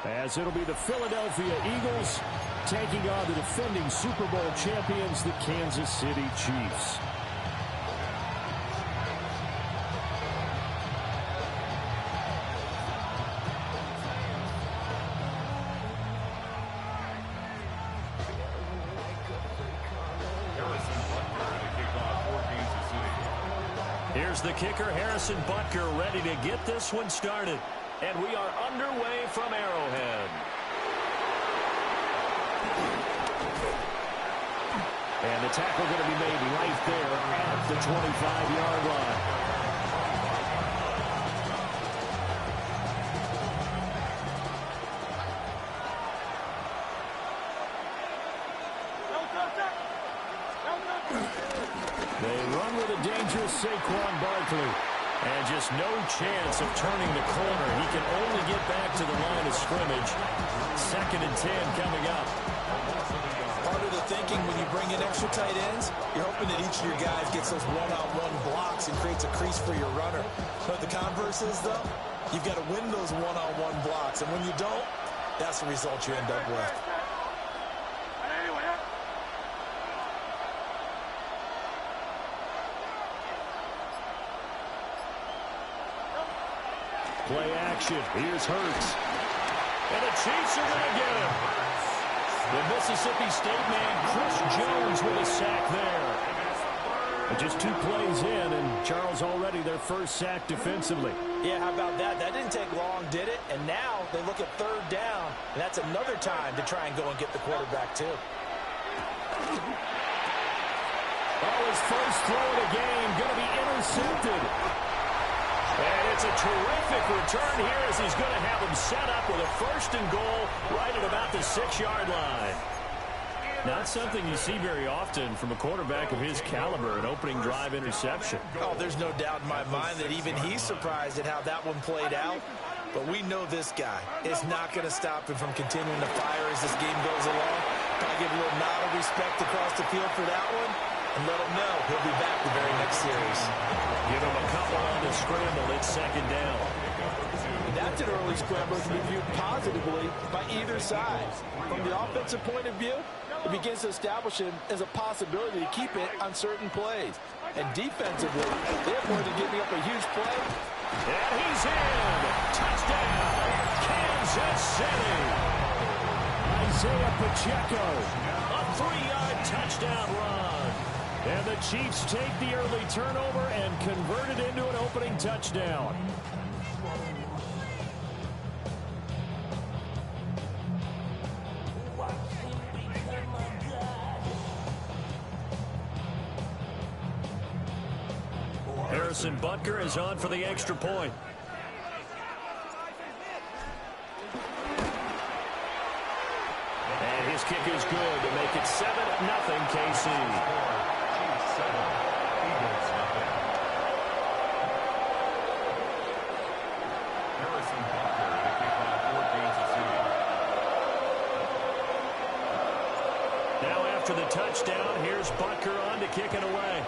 as it'll be the Philadelphia Eagles taking on the defending Super Bowl champions, the Kansas City Chiefs. Here's the kicker, Harrison Butker, ready to get this one started. And we are underway from Arrowhead. And the tackle going to be made right there at the 25-yard line. They run with a dangerous Saquon Barkley. And just no chance of turning the corner. He can only get back to the line of scrimmage. 2nd and 10 coming up. Part of the thinking when you bring in extra tight ends, you're hoping that each of your guys gets those one-on-one blocks and creates a crease for your runner. But the converse is, though, you've got to win those one-on-one blocks. And when you don't, that's the result you end up with. Play action. Here's Hurts. And the Chiefs are going to get him. The Mississippi State man, Chris Jones, with a sack there. And just 2 plays in, and Charles already their first sack defensively. Yeah, how about that? That didn't take long, did it? And now they look at 3rd down, and that's another time to try and go and get the quarterback, too. Oh, his first throw of the game going to be intercepted. And it's a terrific return here as he's going to have him set up with a 1st and goal right at about the 6-yard line. Not something you see very often from a quarterback of his caliber, an opening drive interception. Oh, there's no doubt in my mind that even he's surprised at how that one played out. But we know this guy is not going to stop him from continuing to fire as this game goes along. Gotta give a little nod of respect across the field for that one. And let him know he'll be back the very next series. Give him a couple on the scramble. It's 2nd down. That's an early scramble to be viewed positively by either side. From the offensive point of view, it begins to establish him as a possibility to keep it on certain plays. And defensively, they avoided giving up a huge play. And he's in. Touchdown, Kansas City. Isaiah Pacheco, a 3-yard touchdown run. And the Chiefs take the early turnover and convert it into an opening touchdown. Harrison Butker is on for the extra point. And his kick is good to make it 7-0 KC. After the touchdown, here's Butker on to kick it away.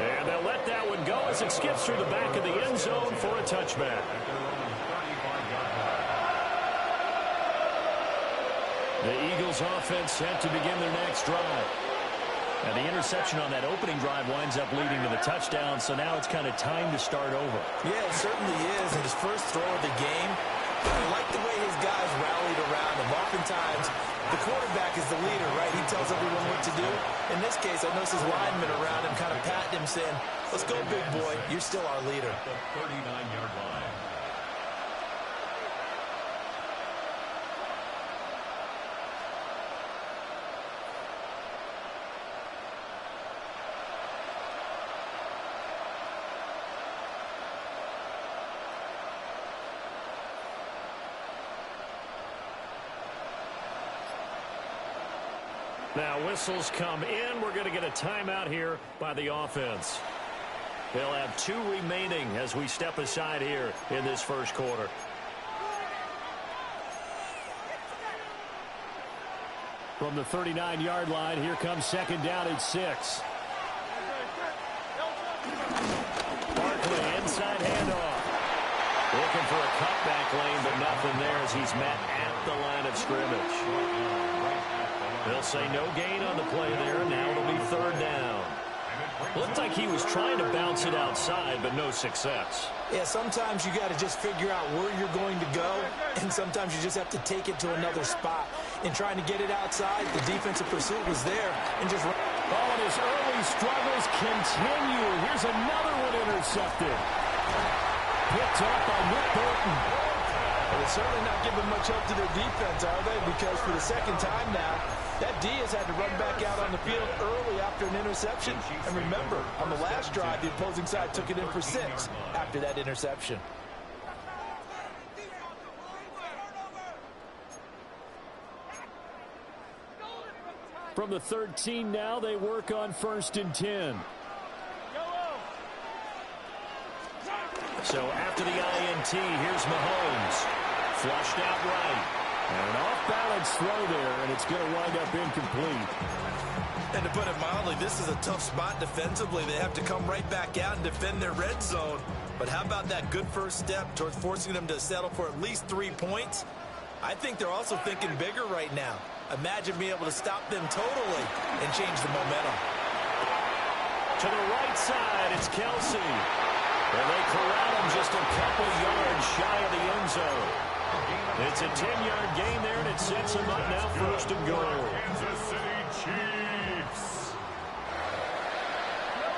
And they'll let that one go as it skips through the back of the end zone for a touchback. The Eagles offense set to begin their next drive. And the interception on that opening drive winds up leading to the touchdown, so now it's kind of time to start over. Yeah, it certainly is. And his first throw of the game, I like the way his guys rallied around him. Oftentimes, the quarterback is the leader, right? He tells everyone what to do. In this case, I noticed his linemen around him kind of patting him, saying, "Let's go, big boy. You're still our leader." The 39-yard line. Now whistles come in. We're going to get a timeout here by the offense. They'll have 2 remaining as we step aside here in this first quarter. From the 39-yard line, here comes 2nd down at 6. Barkley inside handoff. Looking for a cutback lane, but nothing there as he's met at the line of scrimmage. They'll say no gain on the play there, and now it'll be third down. Looked like he was trying to bounce it outside, but no success. Yeah, sometimes you got to just figure out where you're going to go, and sometimes you just have to take it to another spot. In trying to get it outside, the defensive pursuit was there, and just... Oh, and his early struggles continue. Here's another one intercepted. Picked up by Nick Burton. Well, they're certainly not giving much help to their defense, are they? Because for the second time now, that D has had to run back out on the field early after an interception. And remember, on the last drive, the opposing side took it in for 6 after that interception. From the 13 now, they work on 1st and 10. So after the INT, here's Mahomes. Flushed out right. And an off-balance throw there, and it's going to wind up incomplete. And to put it mildly, this is a tough spot defensively. They have to come right back out and defend their red zone. But how about that good first step towards forcing them to settle for at least 3 points? I think they're also thinking bigger right now. Imagine being able to stop them totally and change the momentum. To the right side, it's Kelsey. And they corral him just a couple yards shy of the end zone. It's a 10-yard gain there, and it sets him up now 1st and goal. Kansas City Chiefs.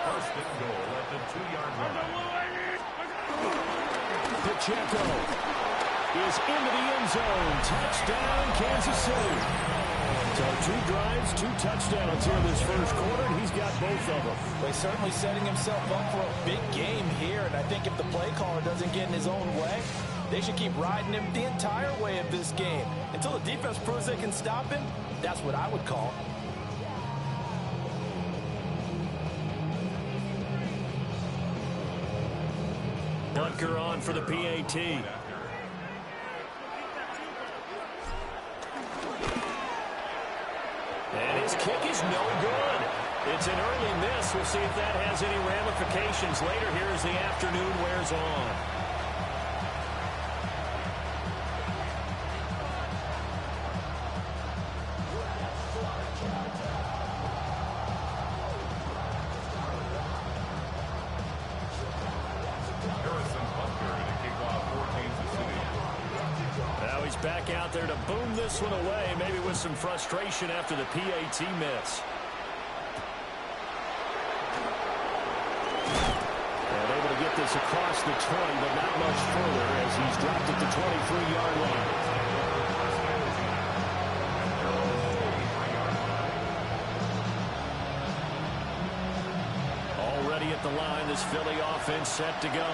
1st and goal at the 2-yard line. Pacheco is into the end zone. Touchdown, Kansas City. So 2 drives, 2 touchdowns here this first quarter, and he's got both of them. Well, he's certainly setting himself up for a big game here, and I think if the play caller doesn't get in his own way, they should keep riding him the entire way of this game. Until the defense proves they can stop him, that's what I would call. Bunker on for the PAT. And his kick is no good. It's an early miss. We'll see if that has any ramifications later here as the afternoon wears on. Back out there to boom this one away, maybe with some frustration after the PAT miss. And able to get this across the 20, but not much further as he's dropped at the 23-yard line. Already at the line, this Philly offense set to go.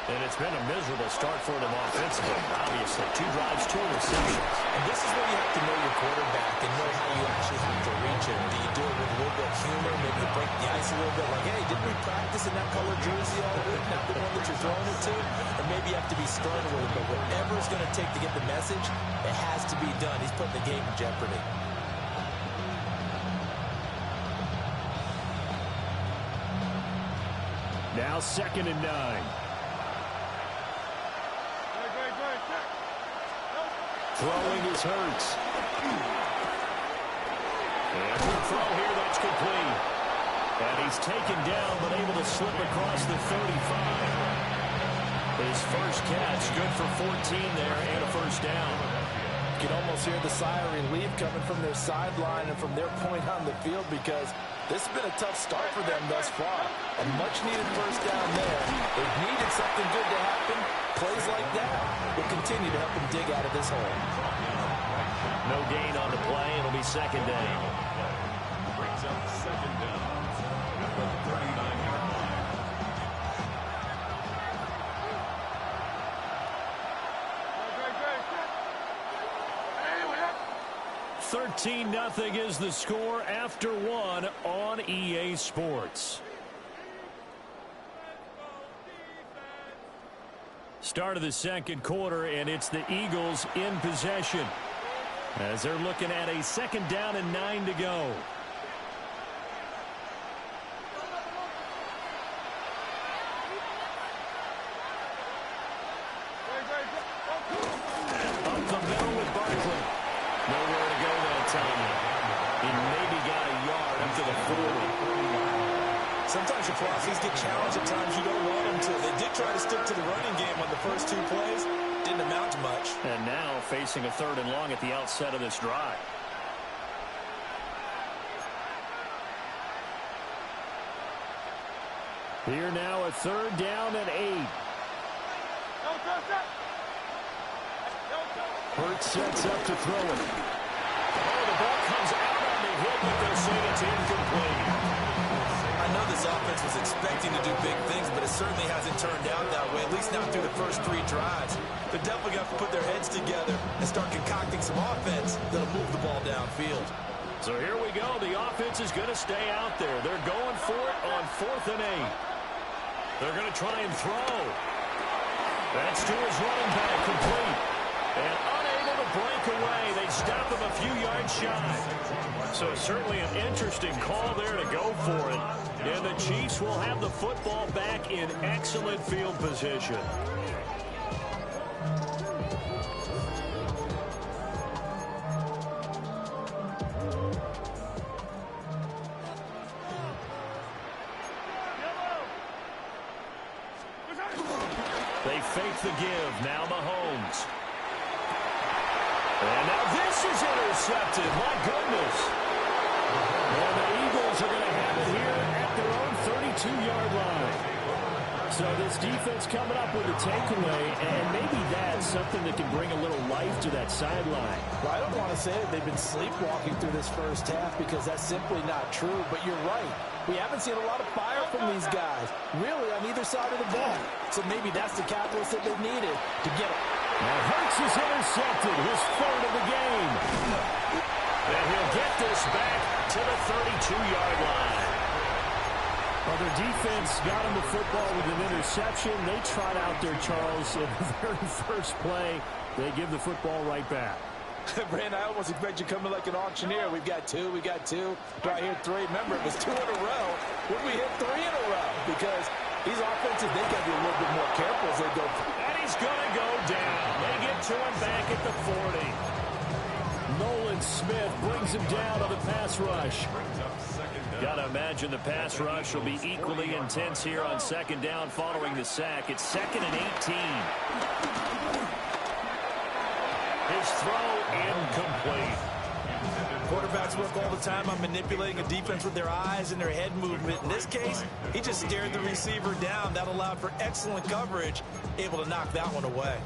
And it's been a miserable start for them offensively. Obviously, 2 drives, 2 interceptions. And this is where you have to know your quarterback and know how you actually have to reach him. Do you do it with a little bit of humor, maybe you break the ice a little bit, like, hey, didn't we practice in that color jersey all week, not the one that you're throwing it to? Or maybe you have to be stern with it, but whatever it's going to take to get the message, it has to be done. He's putting the game in jeopardy. Now 2nd and 9. Throwing is Hurts. And good throw here, that's complete. And he's taken down, but able to slip across the 35. His first catch, good for 14 there, and a first down. You can almost hear the sigh of relief coming from their sideline and from their point on the field, because this has been a tough start for them thus far. A much-needed first down there. They've needed something good to happen. Plays like that will continue to help them dig out of this hole. No gain on the play. It'll be 2nd down. Brings up 2nd down at the 39-yard line. 13-0 is the score after 1 on EA Sports. Start of the second quarter, and it's the Eagles in possession as they're looking at a 2nd down and 9 to go. Nowhere to go that time. He maybe got a yard up to the 40. Sometimes your philosophies get challenged at times you don't want them to. They did try to stick to the running game on the first 2 plays. Didn't amount to much. And now facing a 3rd and long at the outset of this drive. Here now a 3rd down and 8. Hurts sets up to throw it. Oh, the ball comes out on the hit, but they'll say it's incomplete. I know this offense was expecting to do big things, but it certainly hasn't turned out that way, at least not through the first 3 drives. They're definitely going to have to put their heads together and start concocting some offense that'll move the ball downfield. So here we go. The offense is going to stay out there. They're going for it on 4th and 8. They're going to try and throw. That's to his running back, complete. And unable to break away. They stop him a few yards shy. So certainly an interesting call there to go for it. And the Chiefs will have the football back in excellent field position. They fake the give. Now Mahomes. And now this is intercepted. My goodness. And the Eagles are going to have it here at their own 32-yard line. So this defense coming up with a takeaway, and maybe that's something that can bring a little life to that sideline. Well, I don't want to say that they've been sleepwalking through this first half because that's simply not true, but you're right. We haven't seen a lot of fire from these guys, really, on either side of the ball. So maybe that's the catalyst that they needed to get it. Now Hurts is intercepted, his 3rd of the game. And he'll get this back to the 32-yard line. Well, their defense got him the football with an interception. They tried out there, Charles, in the very first play. They give the football right back. Brand, I almost expect you coming like an auctioneer. We've got 2, we got 2. Do I hear 3? Remember, it was 2 in a row. Would we hit 3 in a row? Because these offenses, they got to be a little bit more careful as they go. And he's going to go down. They get to him back at the 40. Nolan Smith brings him down on the pass rush. Got to imagine the pass rush will be equally intense here on 2nd down following the sack. It's 2nd and 18. His throw incomplete. Quarterbacks work all the time on manipulating a defense with their eyes and their head movement. In this case, he just stared the receiver down. That allowed for excellent coverage, able to knock that one away.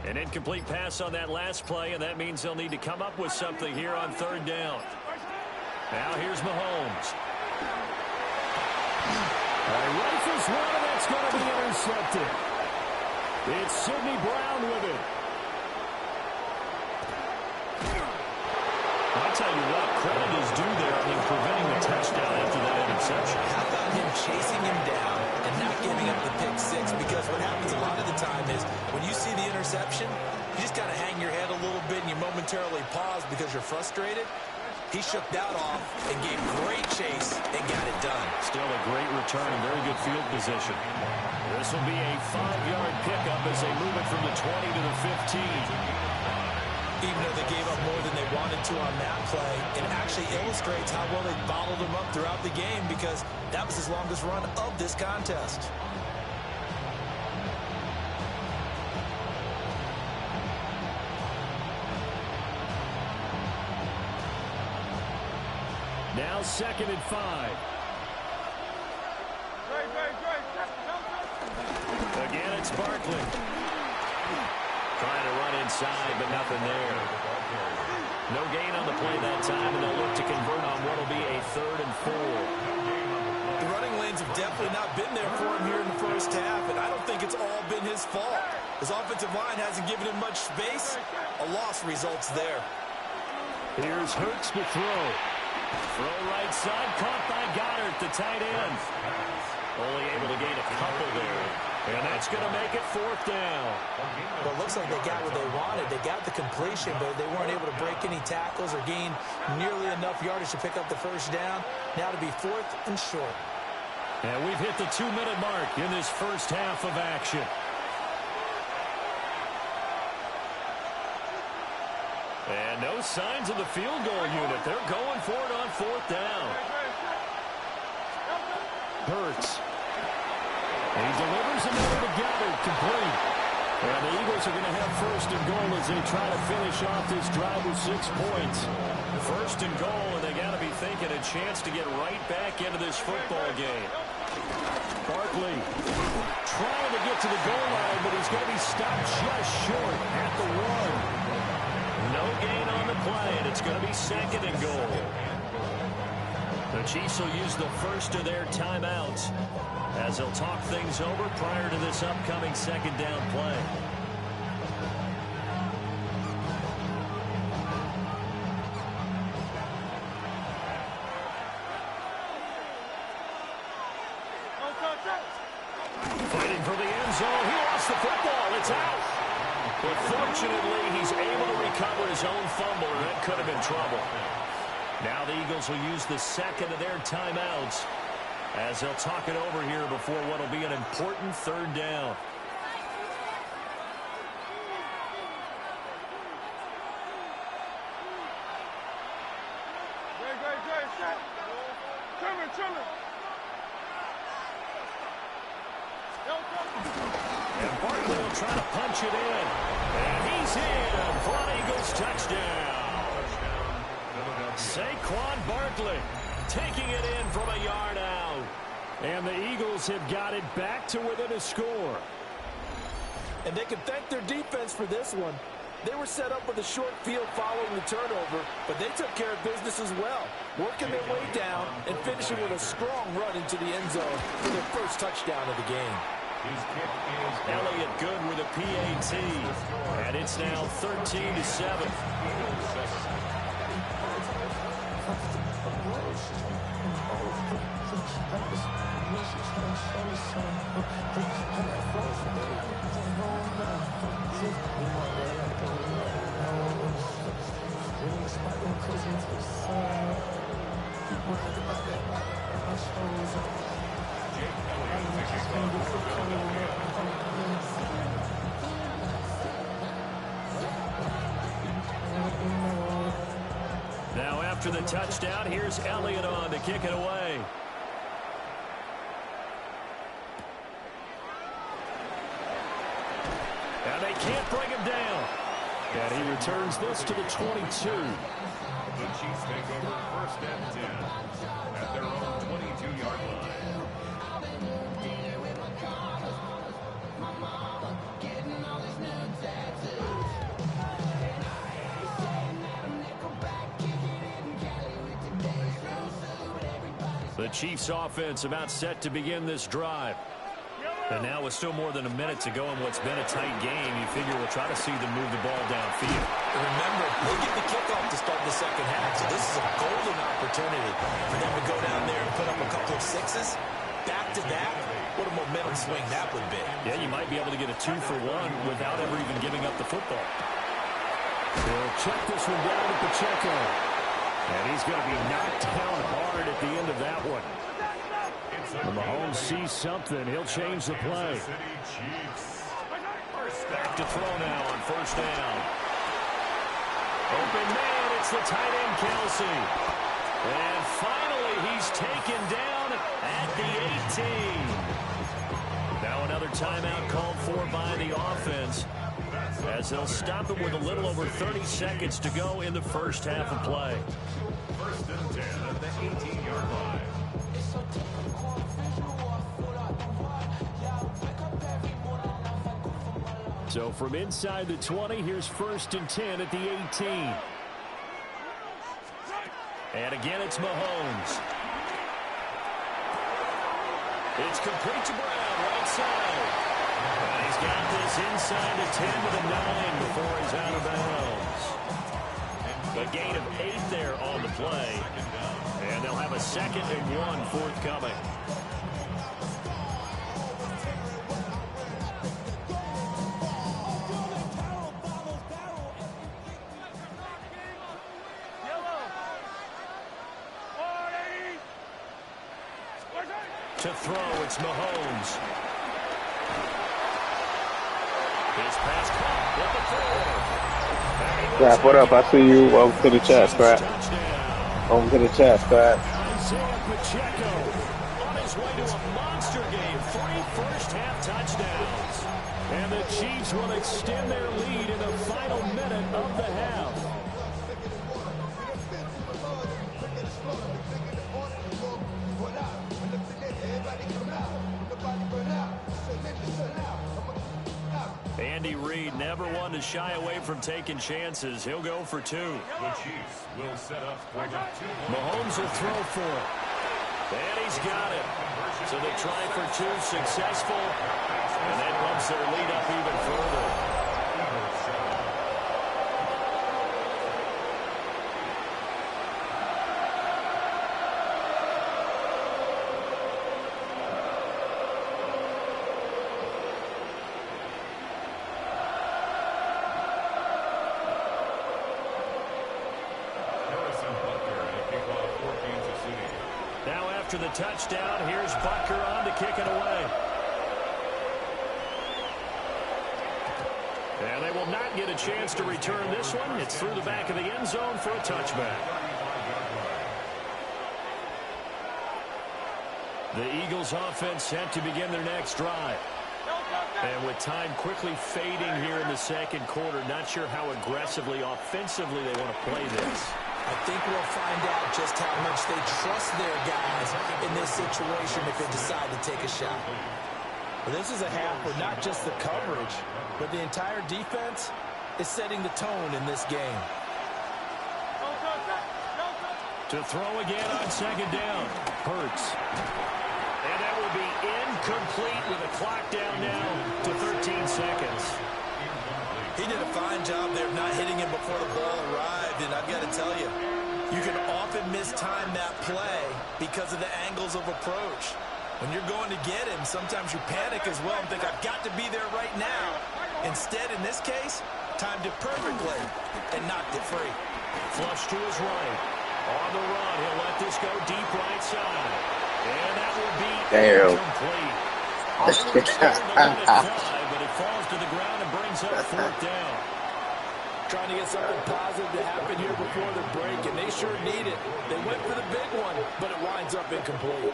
An incomplete pass on that last play, and that means they'll need to come up with something here on 3rd down. Now here's Mahomes. Rifles one, and that's going to be intercepted. It's Sidney Brown with it. I'll tell you what, credit is due there on him preventing the touchdown after that interception. How about him chasing him down and not giving up the pick 6? Because what happens a lot of the time is when you see the interception, you just kind of hang your head a little bit and you momentarily pause because you're frustrated. He shook that off and gave great chase and got it done. Still a great return and very good field position. This will be a 5-yard pickup as they move it from the 20 to the 15. Even though they gave up more than they wanted to on that play, it actually illustrates how well they bottled them up throughout the game because that was his longest run of this contest. Now 2nd and 5. Again, it's Barkley. Trying to run inside, but nothing there. No gain on the play that time, and they'll look to convert on what will be a 3rd and 4. The running lanes have definitely not been there for him here in the first half, and I don't think it's all been his fault. His offensive line hasn't given him much space. A loss results there. Here's Hurts to throw. Throw right side, caught by Goddard, the tight end. Only able to gain a couple there. And that's going to make it 4th down. Well, it looks like they got what they wanted. They got the completion, but they weren't able to break any tackles or gain nearly enough yardage to pick up the first down. Now to be 4th and short. And we've hit the 2-minute mark in this first half of action. And no signs of the field goal unit. They're going for it on 4th down. Hurts. He delivers another together, complete. And the Eagles are going to have 1st and goal as they try to finish off this drive with 6 points. 1st and goal, and they got to be thinking a chance to get right back into this football game. Barkley trying to get to the goal line, but he's going to be stopped just short at the 1. No gain on the play, and it's going to be 2nd and goal. The Chiefs will use the first of their timeouts as they'll talk things over prior to this upcoming 2nd down play. Fighting for the end zone. He lost the football. It's out. But fortunately, he's able to recover his own fumble, and that could have been trouble. Now the Eagles will use the 2nd of their timeouts as they'll talk it over here before what will be an important 3rd down. And Barkley will try to punch it in. And he's in for an Eagles touchdown. Saquon Barkley taking it in from a yard out. And the Eagles have got it back to within a score. And they can thank their defense for this one. They were set up with a short field following the turnover, but they took care of business as well, working their way down and finishing with a strong run into the end zone for their first touchdown of the game. Elliott good with a PAT, and it's now 13-7. Now after the touchdown, here's Elliott on to kick it away. And they can't bring him down. And he returns this to the 22. The Chiefs take over 1st and 10 at their own 22-yard line. The Chiefs offense about set to begin this drive. And now with still more than a minute to go in what's been a tight game, you figure we'll try to see them move the ball downfield. Remember, they get the kickoff to start the 2nd half, so this is a golden opportunity for them to go down there and put up a couple of 6s. Back to that, what a momentum swing that would be. Yeah, you might be able to get a 2-for-1 without ever even giving up the football. They'll check this one down to Pacheco. And he's going to be knocked down hard at the end of that one. When Mahomes sees something, he'll change the play. Back to throw now on 1st down. Open man, it's the tight end, Kelsey. And finally, he's taken down at the 18. Now another timeout called for by the offense, as they'll stop it with a little over 30 seconds to go in the first half of play. 1st and 10 at the 18-yard line. So from inside the 20, here's 1st and 10 at the 18. And again, it's Mahomes. It's complete to Brown, right side. And he's got this inside the 10 to the 9 before he's out of bounds. A gain of 8 there on the play. And they'll have a 2nd and 1 forthcoming. To throw, it's Mahomes. His pass caught at the 4. Crap, what up? I see you. Over to the chat, Crap. Over to the chat, Crap. Isaiah Pacheco on his way to a monster game. 3 first-half touchdowns. And the Chiefs will extend their lead in the final minute of the half. Andy Reid never one to shy away from taking chances. He'll go for 2. The Chiefs will set up for the 2. Mahomes will throw for it. And he's got it. So they try for 2, successful. And that bumps their lead up even further. After the touchdown, here's Butker on to kick it away. And they will not get a chance to return this one. It's through the back of the end zone for a touchback. The Eagles offense set to begin their next drive. And with time quickly fading here in the second quarter, not sure how aggressively, offensively they want to play this. I think we'll find out just how much they trust their guys in this situation if they decide to take a shot. Well, this is a half where not just the coverage, but the entire defense is setting the tone in this game. To throw again on second down. Hurts. And that will be incomplete with the clock down now to 13 seconds. He did a fine job there of not hitting him before the ball arrived, and I've got to tell you, you can often mistime that play because of the angles of approach. When you're going to get him, sometimes you panic as well and think, I've got to be there right now. Instead, in this case, timed it perfectly and knocked it free. Flush to his right. On the run, he'll let this go deep right side. And that will be incomplete. But it falls to the ground and brings up 4th down. Trying to get something positive to happen here before the break, and they sure need it. They went for the big one, but it winds up incomplete.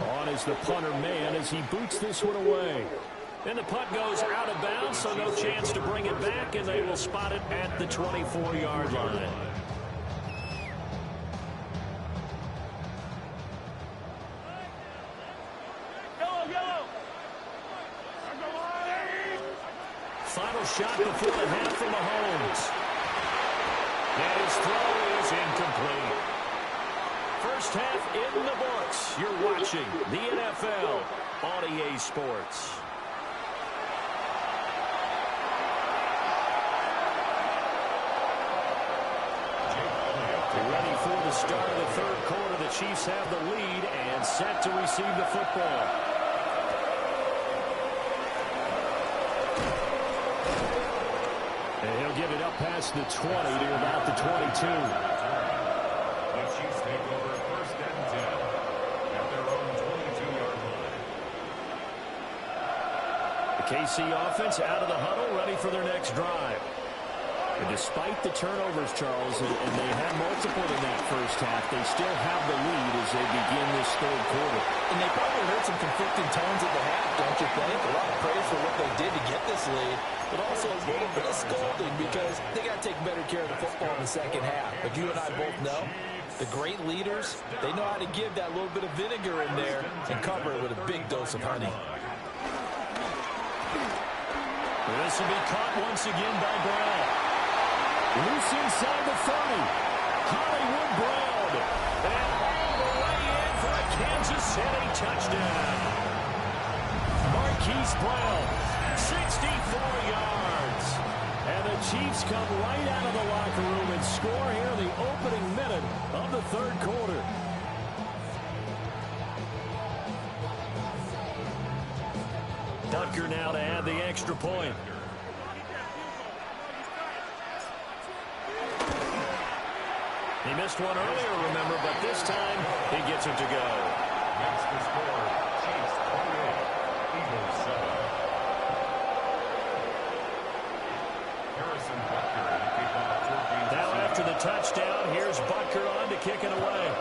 On is the punter man as he boots this one away. And the punt goes out of bounds, so no chance to bring it back, and they will spot it at the 24-yard line. Final shot before the half from Mahomes. And his throw is incomplete. First half in the books. You're watching the NFL on EA Sports. Ready for the start of the third quarter. The Chiefs have the lead and set to receive the football. And he'll give it up past the 20 to about the 22. The Chiefs take over 1st and 10 at their own 22-yard line. The KC offense out of the huddle, ready for their next drive. And despite the turnovers, Charles, and they had multiple in that first half, they still have the lead as they begin this third quarter. And they probably heard some conflicting tones at the half, don't you think? A lot of praise for what they did to get this lead, but also a little bit of scolding because they got to take better care of the football in the second half. But you and I both know the great leaders, they know how to give that little bit of vinegar in there and cover it with a big dose of honey. This will be caught once again by Brown. Loose inside the 30. Hollywood Brown. And all the way in for a Kansas City touchdown. Marquise Brown, 64 yards. And the Chiefs come right out of the locker room and score here in the opening minute of the third quarter. Butker now to add the extra point. He missed one earlier, remember, but this time he gets it to go. That's the score. here's Butker on to kick it away.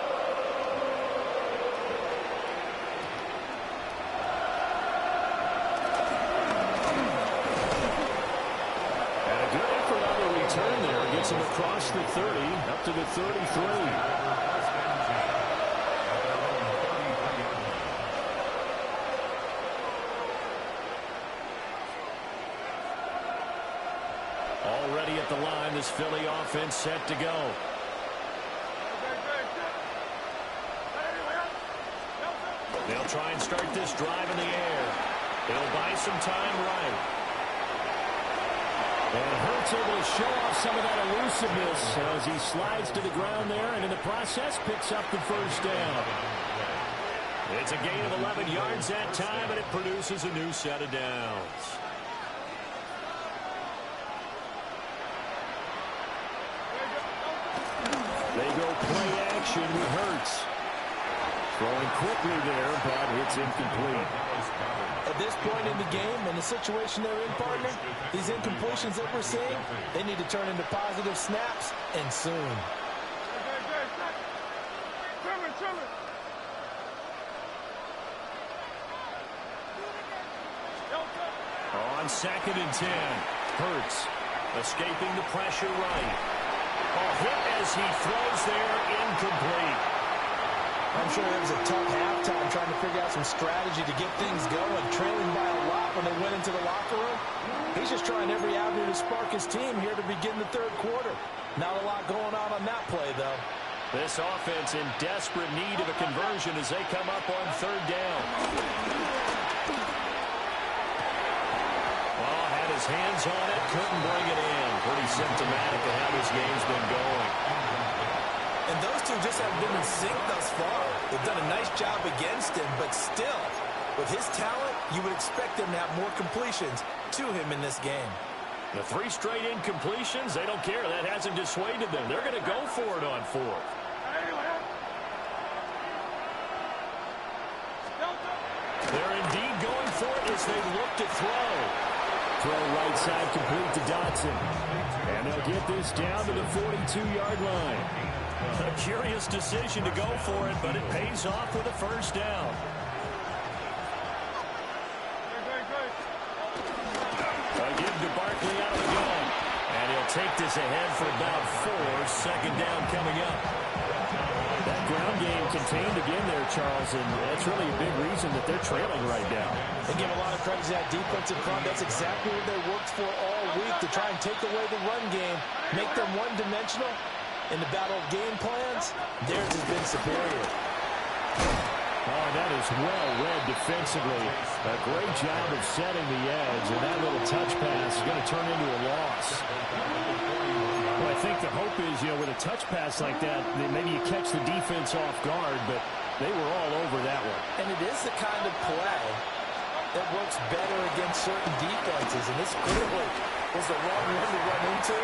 And a good effort on the return there. Gets him across the 30, up to the 33. Already at the line, this Philly offense set to go. They'll try and start this drive in the air. They'll buy some time right. And Hurts able to show off some of that elusiveness as he slides to the ground there, and in the process picks up the first down. It's a gain of 11 yards that time, and it produces a new set of downs. They go play action with Hurts. Throwing quickly there, but it's incomplete. At this point in the game, and the situation they're in, partner, these incompletions that we're seeing, they need to turn into positive snaps, and soon. On 2nd and 10, Hurts escaping the pressure right. A hit as he throws there, incomplete. I'm sure it was a tough halftime trying to figure out some strategy to get things going, trailing by a lot when they went into the locker room. He's just trying every avenue to spark his team here to begin the third quarter. Not a lot going on that play, though. This offense in desperate need of a conversion as they come up on 3rd down. Oh, had his hands on it, couldn't bring it in. Pretty symptomatic of how this game's been going. And those two just haven't been in sync thus far. They've done a nice job against him, but still, with his talent, you would expect them to have more completions to him in this game. The 3 straight incompletions, they don't care. That hasn't dissuaded them. They're going to go for it on 4th. They're indeed going for it as they look to throw. Throw right side complete to Dotson. And they'll get this down to the 42-yard line. A curious decision to go for it, but it pays off with a first down. A give to Barkley out of the gun. And he'll take this ahead for about 4. 2nd down coming up. That ground game contained again there, Charles, and that's really a big reason that they're trailing right now. They give a lot of credit to that defensive front. That's exactly what they worked for all week, to try and take away the run game, make them one-dimensional. In the battle of game plans, theirs has been superior. Oh, that is well read defensively. A great job of setting the edge, and that little touch pass is going to turn into a loss. Well, I think the hope is, with a touch pass like that, maybe you catch the defense off guard, but they were all over that one. And it is the kind of play that works better against certain defenses, and this clearly was the wrong one to run into.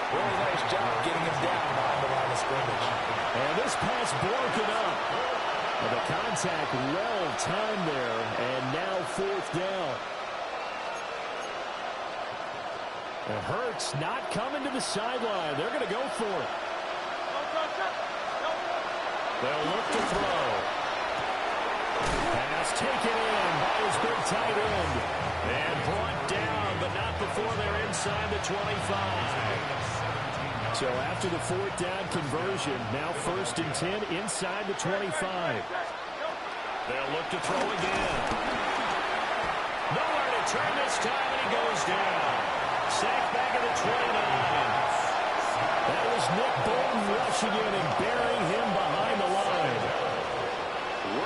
Really nice job getting him down behind the line of scrimmage. And this pass broken up. Well, the contact well timed there, and now 4th down. And Hurts not coming to the sideline. They're going to go for it. They'll look to throw. Pass taken in by his big tight end. And brought down, but not before they're inside the 25. So after the 4th down conversion, now 1st and 10 inside the 25. They'll look to throw again. Nowhere to turn this time, and he goes down. Sacked back at the 29. That was Nick Bolton rushing in and burying him behind the line.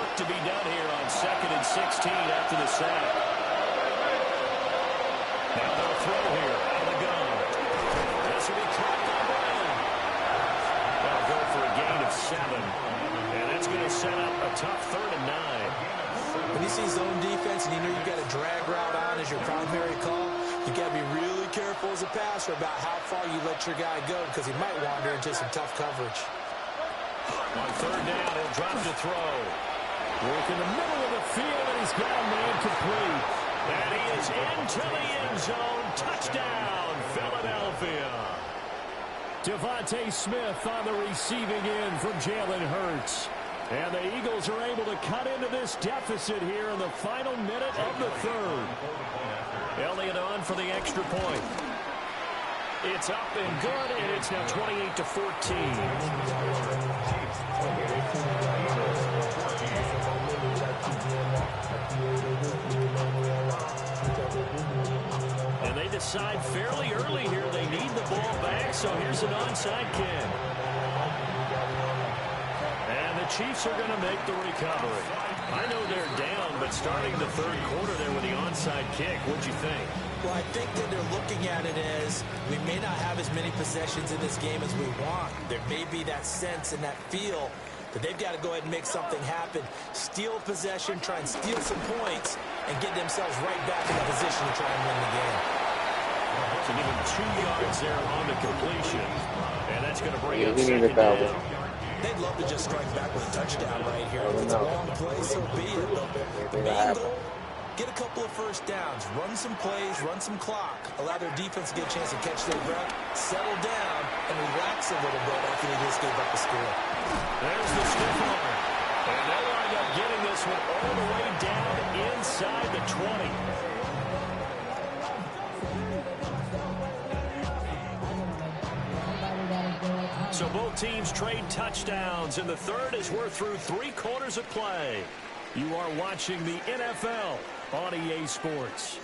Work to be done here on 2nd and 16 after the sack. Now they'll throw here out of the gun. This will be caught by Brown. They'll go for a gain of 7. And that's going to set up a tough 3rd and 9. When you see zone defense and you know you've got a drag route on as your primary call, you got to be really careful as a passer about how far you let your guy go, because he might wander into some tough coverage. On 3rd down, he'll drop to throw. Work in the middle of the field, and he's got a man complete. And he is into the end zone. Touchdown, Philadelphia. Devontae Smith on the receiving end from Jalen Hurts. And the Eagles are able to cut into this deficit here in the final minute of the third. Elliott on for the extra point. It's up and good, and it's now 28-14. And they decide fairly early here they need the ball back, so here's an onside kick. And the Chiefs are going to make the recovery. I know they're down, but starting the third quarter there with the onside kick, what'd you think? Well, I think that they're looking at it as we may not have as many possessions in this game as we want. There may be that sense and that feel that they've got to go ahead and make something happen. Steal possession, try and steal some points, and get themselves right back in a position to try and win the game. So give him 2 yards there on the completion. And that's going to bring up second down. They'd love to just strike back with a touchdown right here. If it's a long play, so be it. The main goal, get a couple of first downs, run some plays, run some clock, allow their defense to get a chance to catch their breath, settle down, and relax a little bit after they just gave up a score. There's the stiff arm. And they wind up getting this one all the way down inside the 20. So both teams trade touchdowns, and the third as we're through 3 quarters of play. You are watching the NFL on EA Sports.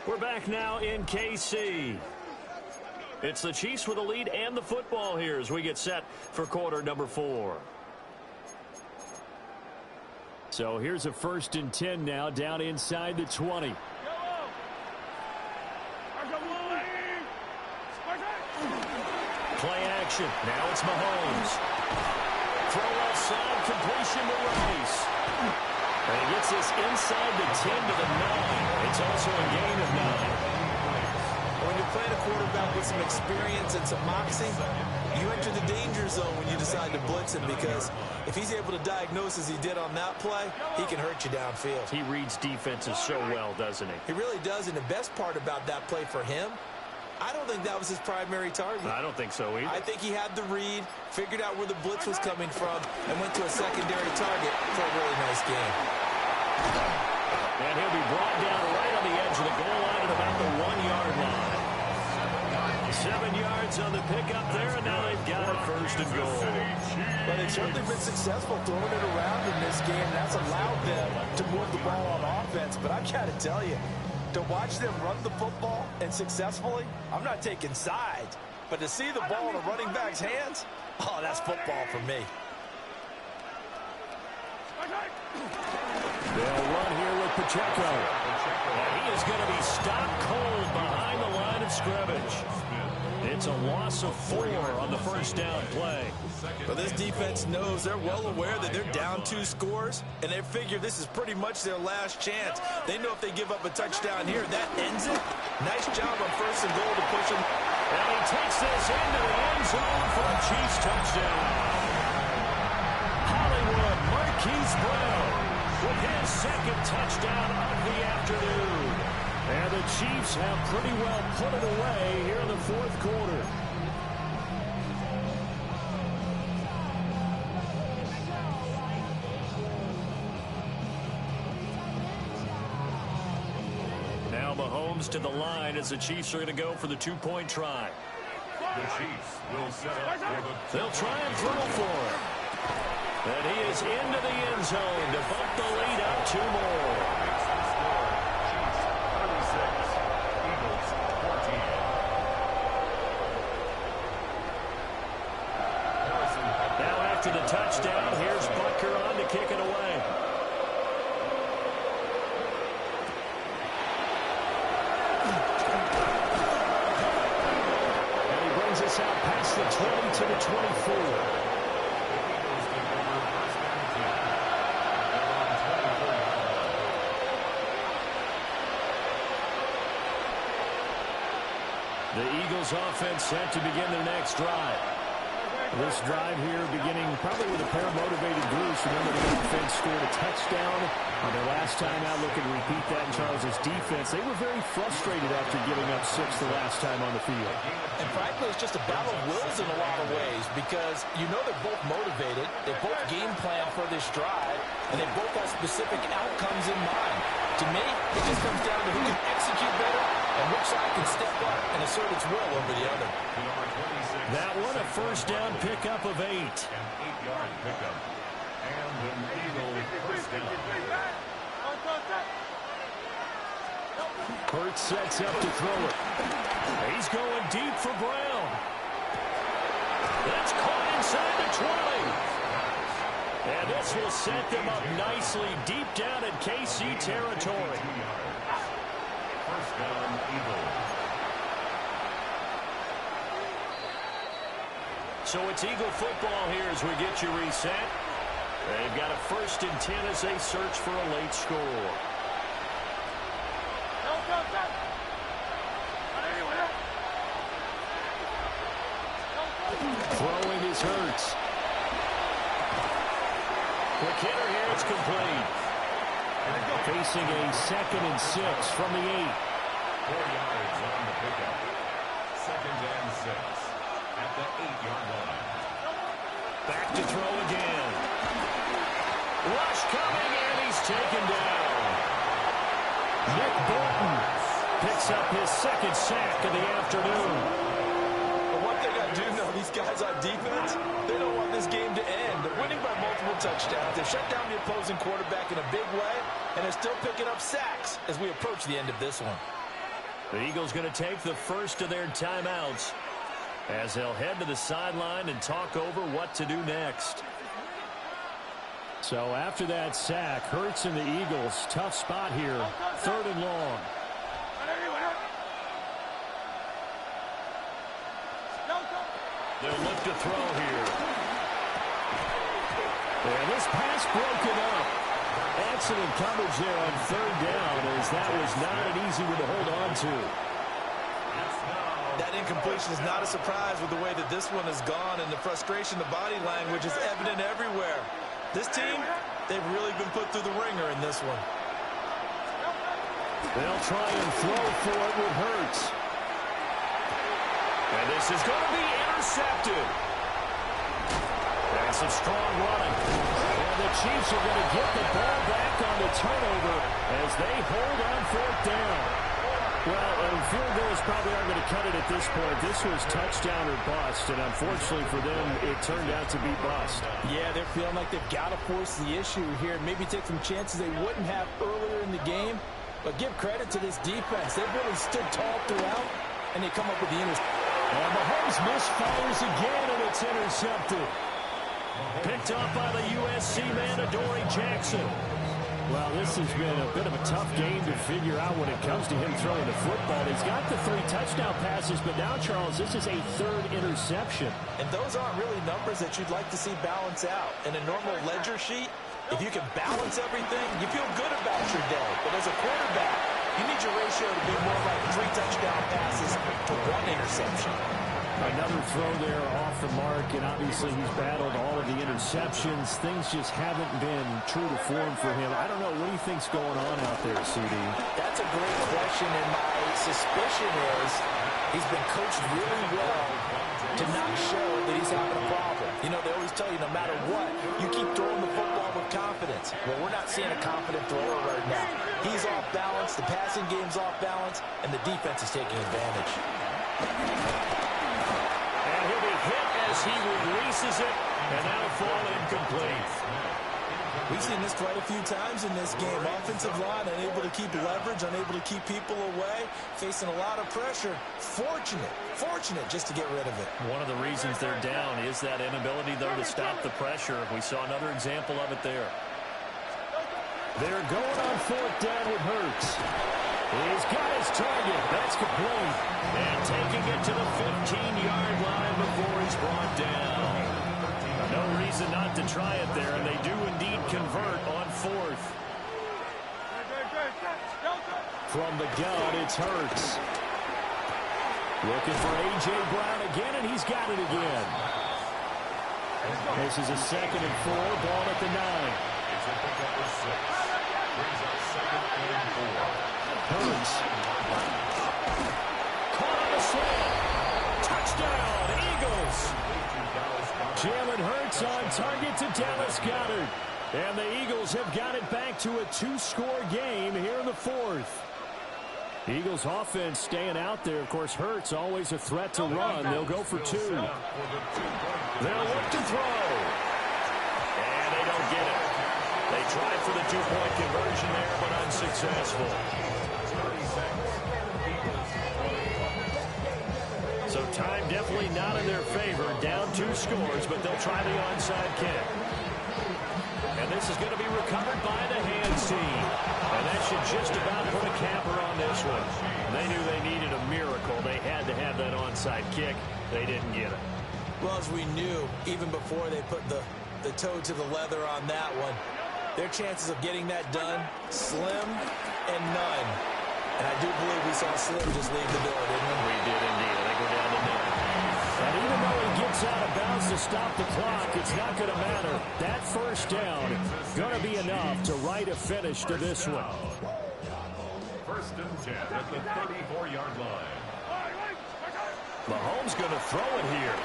We're back now in KC. It's the Chiefs with the lead and the football here as we get set for quarter number 4. So here's a 1st and 10 now down inside the 20. Play action. Now it's Mahomes. Throw outside, completion to Rice. And he gets this inside the 10 to the 9. It's also a gain of 9. When you're playing a quarterback with some experience and some moxie, you enter the danger zone when you decide to blitz him, because if he's able to diagnose as he did on that play, he can hurt you downfield. He reads defenses so well, doesn't he? He really does, and the best part about that play for him, I don't think that was his primary target. I don't think so either. I think he had the read, figured out where the blitz was coming from, and went to a secondary target for a really nice game. And he'll be brought down right on the edge of the goal line at about the 1-yard line. 7 yards on the pickup there, and now they've got a 1st and goal. But they've certainly been successful throwing it around in this game. That's allowed them to move the ball on offense. But I've got to tell you, to watch them run the football and successfully, I'm not taking sides. But to see the ball in a running back's hands, oh, that's football for me. They'll run here with Pacheco. And he is going to be stopped cold behind the line of scrimmage. It's a loss of 4 on the 1st down play. But this defense knows, they're well aware that they're down 2 scores, and they figure this is pretty much their last chance. They know if they give up a touchdown here, that ends it. Nice job on 1st and goal to push him. And he takes this into the end zone for a Chiefs touchdown. Hollywood Marquise Brown with his 2nd touchdown of the afternoon. And the Chiefs have pretty well put it away here in the 4th quarter. Now Mahomes to the line as the Chiefs are going to go for the 2-point try. The Chiefs will set up for the... They'll try and throw for it. And he is into the end zone to bump the lead up 2 more. To the touchdown, here's Butker on to kick it away. And he brings us out past the 20 to the 24. The Eagles offense set to begin their next drive. This drive here beginning probably with a pair of motivated groups. Remember, the offense scored a touchdown on their last time out. Looking to repeat that in Charles' defense. They were very frustrated after giving up 6 the last time on the field. And frankly, it's just a battle of wills in a lot of ways because you know they're both motivated. They both game plan for this drive, and they both have specific outcomes in mind. To me, it just comes down to who can execute better and which side can step up and assert its will over the other. That one, a first down pickup of 8. An 8-yard pickup. And an Eagle first down. Hurts sets up to throw it. He's going deep for Brown. That's caught inside the 20. And this will set them up nicely deep down in KC territory. First down, Eagle. So it's Eagle football here as we get you reset. They've got a 1st and 10 as they search for a late score. Throwing is Hurts. Quick hitter here, it's complete. Facing a 2nd and 6 from the 8. 4 yards on the pickup. 2nd and 6 at the 8-yard line. Back to throw again. Rush coming, and he's taken down. Nick Bolton picks up his 2nd sack of the afternoon. But one thing I do know, these guys on defense, they don't want this game to end. They're winning by multiple touchdowns. They've shut down the opposing quarterback in a big way, and they're still picking up sacks as we approach the end of this one. The Eagles going to take the first of their timeouts as they'll head to the sideline and talk over what to do next. So after that sack, Hurts and the Eagles, tough spot here, 3rd and long. They'll look to throw here. And this pass broken up. Excellent coverage there on 3rd down, as that was not an easy one to hold on to. That incompletion is not a surprise with the way that this one has gone, and the frustration, the body language is evident everywhere. This team, they've really been put through the ringer in this one. They'll try and throw for it with Hurts. And this is going to be intercepted. And some strong running. And the Chiefs are going to get the ball back on the turnover as they hold on 4th down. Well, field goals probably aren't going to cut it at this point. This was touchdown or bust, and unfortunately for them, it turned out to be bust. Yeah, they're feeling like they've got to force the issue here and maybe take some chances they wouldn't have earlier in the game. But give credit to this defense. They've really stood tall throughout, and they come up with the interception. And Mahomes misfires again, and it's intercepted. Picked off by the USC man, Adoree Jackson. Well, this has been a bit of a tough game to figure out when it comes to him throwing the football. He's got the 3 touchdown passes, but now, Charles, this is a 3rd interception. And those aren't really numbers that you'd like to see balance out. In a normal ledger sheet, if you can balance everything, you feel good about your day. But as a quarterback, you need your ratio to be more like 3 touchdown passes to 1 interception. Another throw there off the mark, and obviously he's battled all of the interceptions. Things just haven't been true to form for him. I don't know. What do you think's going on out there, CD? That's a great question, and my suspicion is he's been coached really well to not show that he's having a problem. You know, they always tell you no matter what, you keep throwing the football with confidence. Well, we're not seeing a confident thrower right now. He's off balance, the passing game's off balance, and the defense is taking advantage. He'll be hit as he releases it, and that'll fall incomplete. We've seen this quite a few times in this game. Offensive line unable to keep leverage, unable to keep people away, facing a lot of pressure. Fortunate just to get rid of it. One of the reasons they're down is that inability, though, to stop the pressure. We saw another example of it there. They're going on 4th down with Hurts. He's got his target. That's complete. And taking it to the 15-yard line before he's brought down. No reason not to try it there, and they do indeed convert on 4th. From the gun, it's Hurts. Looking for A.J. Brown again, and he's got it again. This is a 2nd and 4, ball at the 9. It's a pick up for 6. Brings up 2nd and 4. Hurts. Caught on the slant. Touchdown, Eagles. Jalen Hurts on target to Dallas Goedert. And the Eagles have got it back to a 2-score game here in the 4th. Eagles offense staying out there. Of course, Hurts always a threat to run. They'll go for 2. They'll look to throw. And they don't get it. They tried for the 2-point conversion there, but unsuccessful. So time definitely not in their favor. Down 2 scores, but they'll try the onside kick. And this is going to be recovered by the hands team. And that should just about put a capper on this one. They knew they needed a miracle. They had to have that onside kick. They didn't get it. Well, as we knew, even before they put the toe to the leather on that one, their chances of getting that done, slim and none. And I do believe we saw Slim just leave the door, didn't we? We did indeed. They go down to 9. And even though he gets out of bounds to stop the clock, it's not going to matter. That first down going to be enough to write a finish to this one. 1st and 10 at the 34-yard line. Mahomes going to throw it here.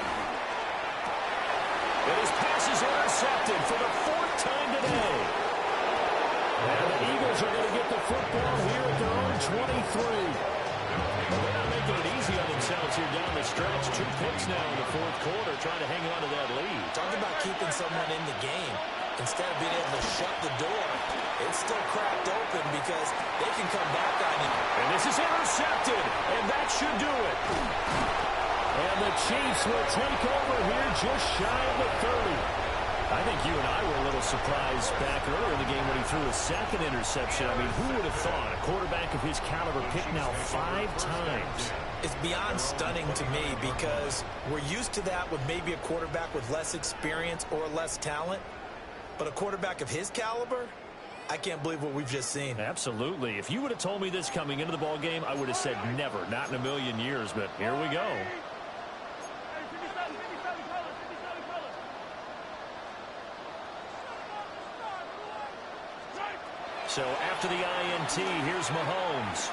And his pass is intercepted for the 4th time today. And the Eagles are going to get the football here at their own 23. They're not making it easy on themselves here down the stretch. 2 picks now in the 4th quarter, trying to hang on to that lead. Talk about keeping someone in the game. Instead of being able to shut the door, it's still cracked open because they can come back on you. And this is intercepted, and that should do it. And the Chiefs will take over here just shy of the 30. I think you and I were a little surprised back earlier in the game when he threw a 2nd interception. I mean, who would have thought a quarterback of his caliber picked now 5 times? It's beyond stunning to me because we're used to that with maybe a quarterback with less experience or less talent. But a quarterback of his caliber, I can't believe what we've just seen. Absolutely. If you would have told me this coming into the ball game, I would have said never, not in a million years. But here we go. So after the INT, here's Mahomes.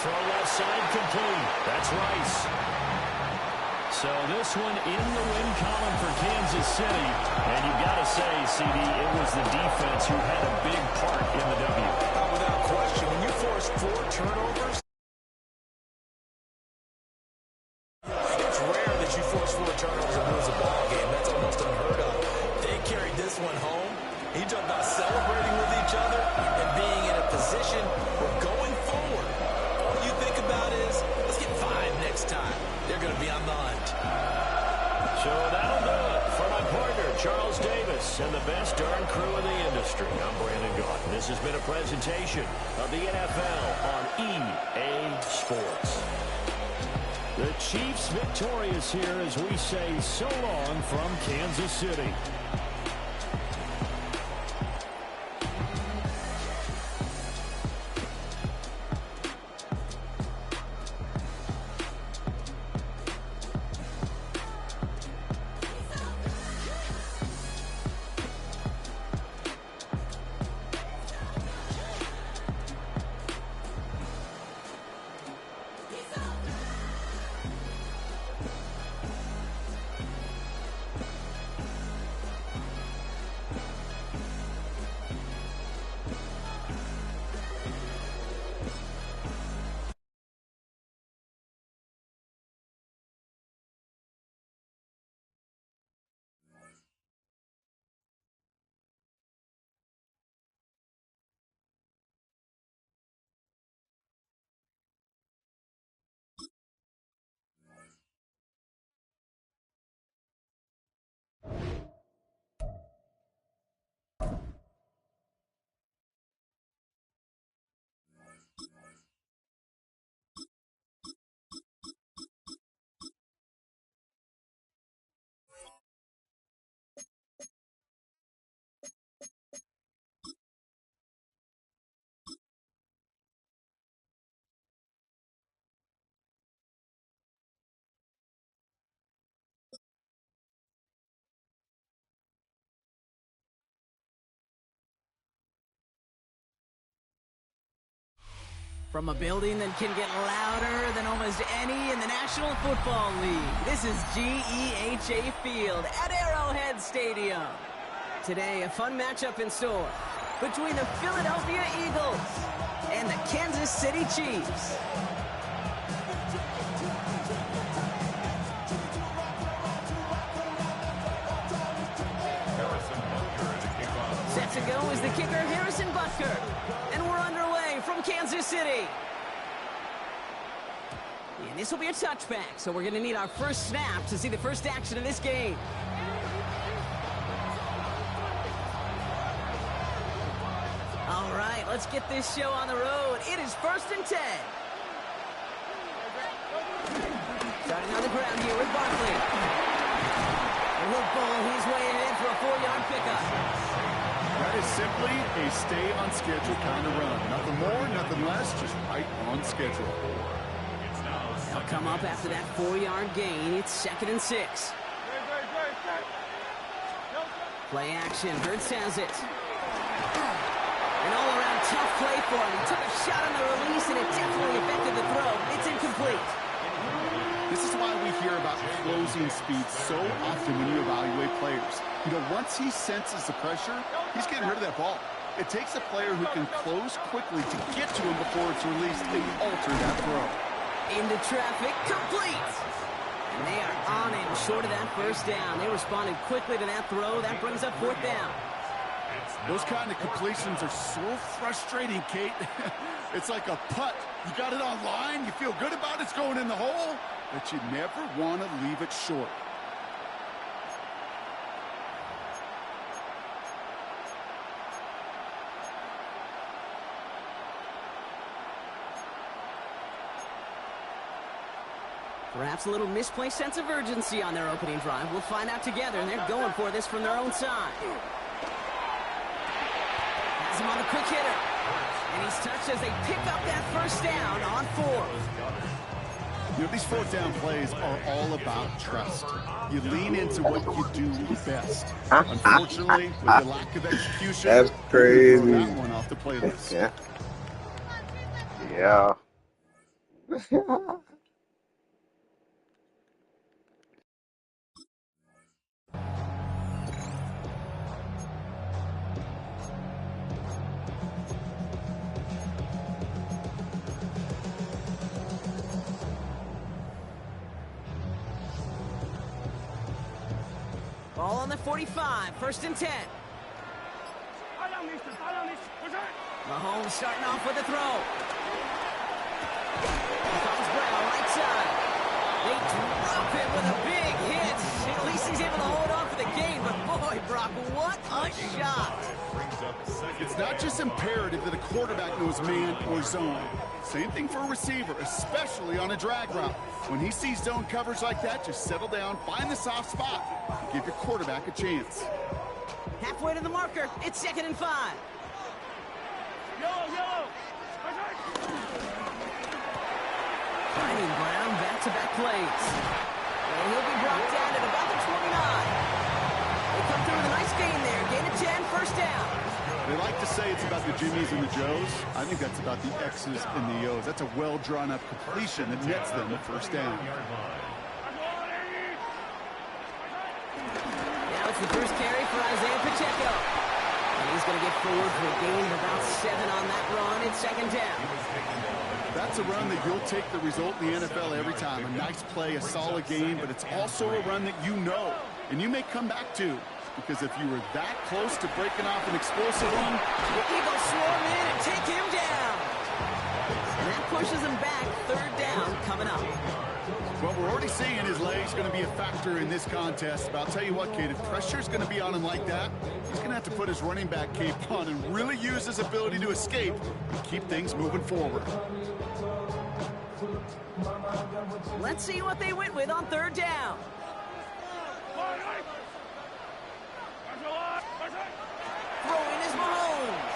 Throw left side complete. That's Rice. So this one in the win column for Kansas City. And you've got to say, CD, it was the defense who had a big part in the W. Without question, when you force 4 turnovers, it's rare that you force 4 turnovers and lose a ball game. That's almost unheard of. They carried this one home. You talk about celebrating with each other and being in a position where going forward, all you think about is, let's get 5 next time. They're going to be on the hunt. So that'll do it for my partner, Charles Davis, and the best darn crew in the industry. I'm Brandon Gaudin. This has been a presentation of the NFL on EA Sports. The Chiefs victorious here as we say so long from Kansas City. From a building that can get louder than almost any in the National Football League, this is GEHA Field at Arrowhead Stadium. Today, a fun matchup in store between the Philadelphia Eagles and the Kansas City Chiefs. Set to go is the kicker, Harrison Butker. And we're underway from Kansas City. And this will be a touchback, so we're going to need our first snap to see the first action of this game. All right, let's get this show on the road. It is 1st and 10. Starting on the ground here with Barkley. And he'll pull his way in for a 4-yard pickup. That is simply a stay-on-schedule kind of run. Nothing more, nothing less, just right on schedule. They'll come up after that 4-yard gain. It's 2nd and 6. Play action. Hurts has it. An all-around tough play for him. He took a shot on the release, and it definitely affected the throw. It's incomplete. This is why we hear about closing speed so often when you evaluate players. You know, once he senses the pressure, he's getting rid of that ball. It takes a player who can close quickly to get to him before it's released and alter that throw. Into traffic, complete. And they are on him short of that first down. They responded quickly to that throw. That brings up 4th down. Those kind of completions are so frustrating, Kate. It's like a putt. You got it on line, you feel good about it's going in the hole, but you never want to leave it short. Perhaps a little misplaced sense of urgency on their opening drive. We'll find out together, and they're going for this from their own side. Has him on the quick hitter. And he's touched as they pick up that first down on 4th. You know, these 4th down plays are all about trust. You lean into what you do best. Unfortunately, with the lack of execution, that's crazy. Throw that one off the playlist. Yeah. Ball on the 45, 1st and 10. Mahomes starting off with a throw. Here comes Brown, right side. They drop him with a big hit. At least he's able to hold on for the gain, but boy, Brock, what a shot. It's not just imperative that a quarterback knows man or zone. Same thing for a receiver, especially on a drag route. When he sees zone coverage like that, just settle down, find the soft spot, and give your quarterback a chance. Halfway to the marker, it's 2nd and 5. Finding Brown, back-to-back plays. And he'll be brought down at about the 29. They come through with a nice gain there. Gain of 10, 1st down. They like to say it's about the Jimmies and the Joes. I think that's about the X's and the O's. That's a well-drawn-up completion that nets them the 1st down. Now it's the first carry for Isaiah Pacheco. And he's going to get forward for a gain of about 7 on that run. It's 2nd down. That's a run that you'll take the result in the NFL every time. A nice play, a solid game, but it's also a run that you know and you may come back to. Because if you were that close to breaking off an explosive run, the Eagles swarm in and take him down. And that pushes him back. 3rd down coming up. Well, we're already seeing his legs going to be a factor in this contest. But I'll tell you what, Kate, if pressure's going to be on him like that, he's going to have to put his running back cape on and really use his ability to escape and keep things moving forward. Let's see what they went with on 3rd down. Throwing is Mahomes.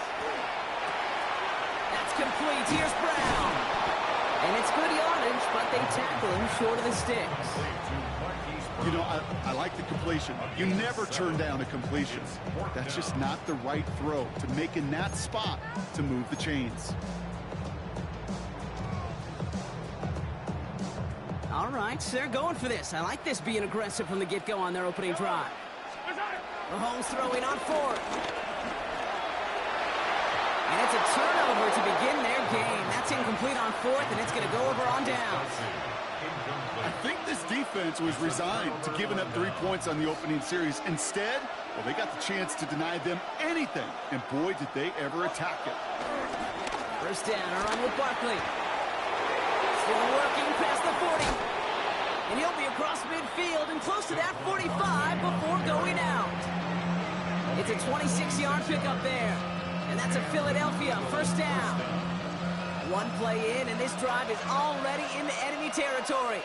That's complete. Here's Brown. And it's good yardage, but they tackle him short of the sticks. You know, I like the completion. You never turn down a completion. That's just not the right throw to make in that spot to move the chains. All right, so they're going for this. I like this being aggressive from the get-go on their opening drive. Mahomes throwing on fourth. And it's a turnover to begin their game. That's incomplete on fourth, and it's going to go over on downs. I think this defense was resigned to giving up 3 points on the opening series. Instead, well, they got the chance to deny them anything, and boy, did they ever attack it. First down, around with Barkley. Still working past the 40. And he'll be across midfield and close to that 45 before going out. It's a 26-yard pickup there. And that's a Philadelphia first down. One play in, and this drive is already in the enemy territory.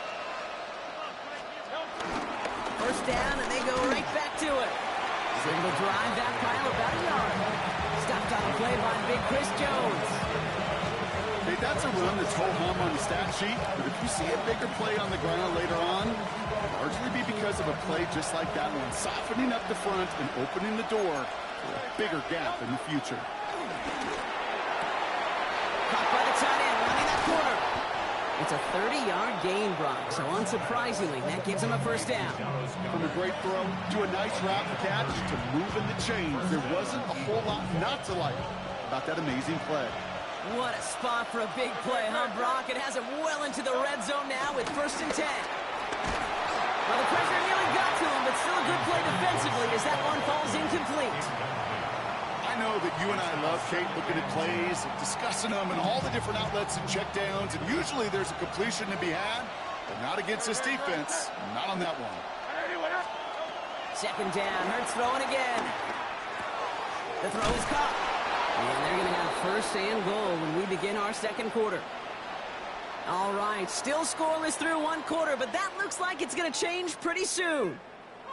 First down, and they go right back to it. Single drive, that pile about a yard. Stopped on a play by big Chris Jones. Hey, that's a run that's ho-hum on the stat sheet, but if you see a bigger play on the ground later on, it'll largely be because of a play just like that one, softening up the front and opening the door for a bigger gap in the future. Caught by the tight end, running that corner. It's a 30-yard gain, Brock, so unsurprisingly, that gives him a first down. From a great throw to a nice route catch to moving the chains, there wasn't a whole lot not to like about that amazing play. What a spot for a big play, huh, Brock? It has him well into the red zone now with 1st and 10. Well, the pressure nearly got to him, but still a good play defensively as that one falls incomplete. I know that you and I love, Kate, looking at plays, and discussing them, and all the different outlets and checkdowns, and usually there's a completion to be had, but not against this defense, not on that one. Second down, Hurts throwing again. The throw is caught. And they're going to have first and goal when we begin our second quarter. All right, still scoreless through one quarter, but that looks like it's going to change pretty soon.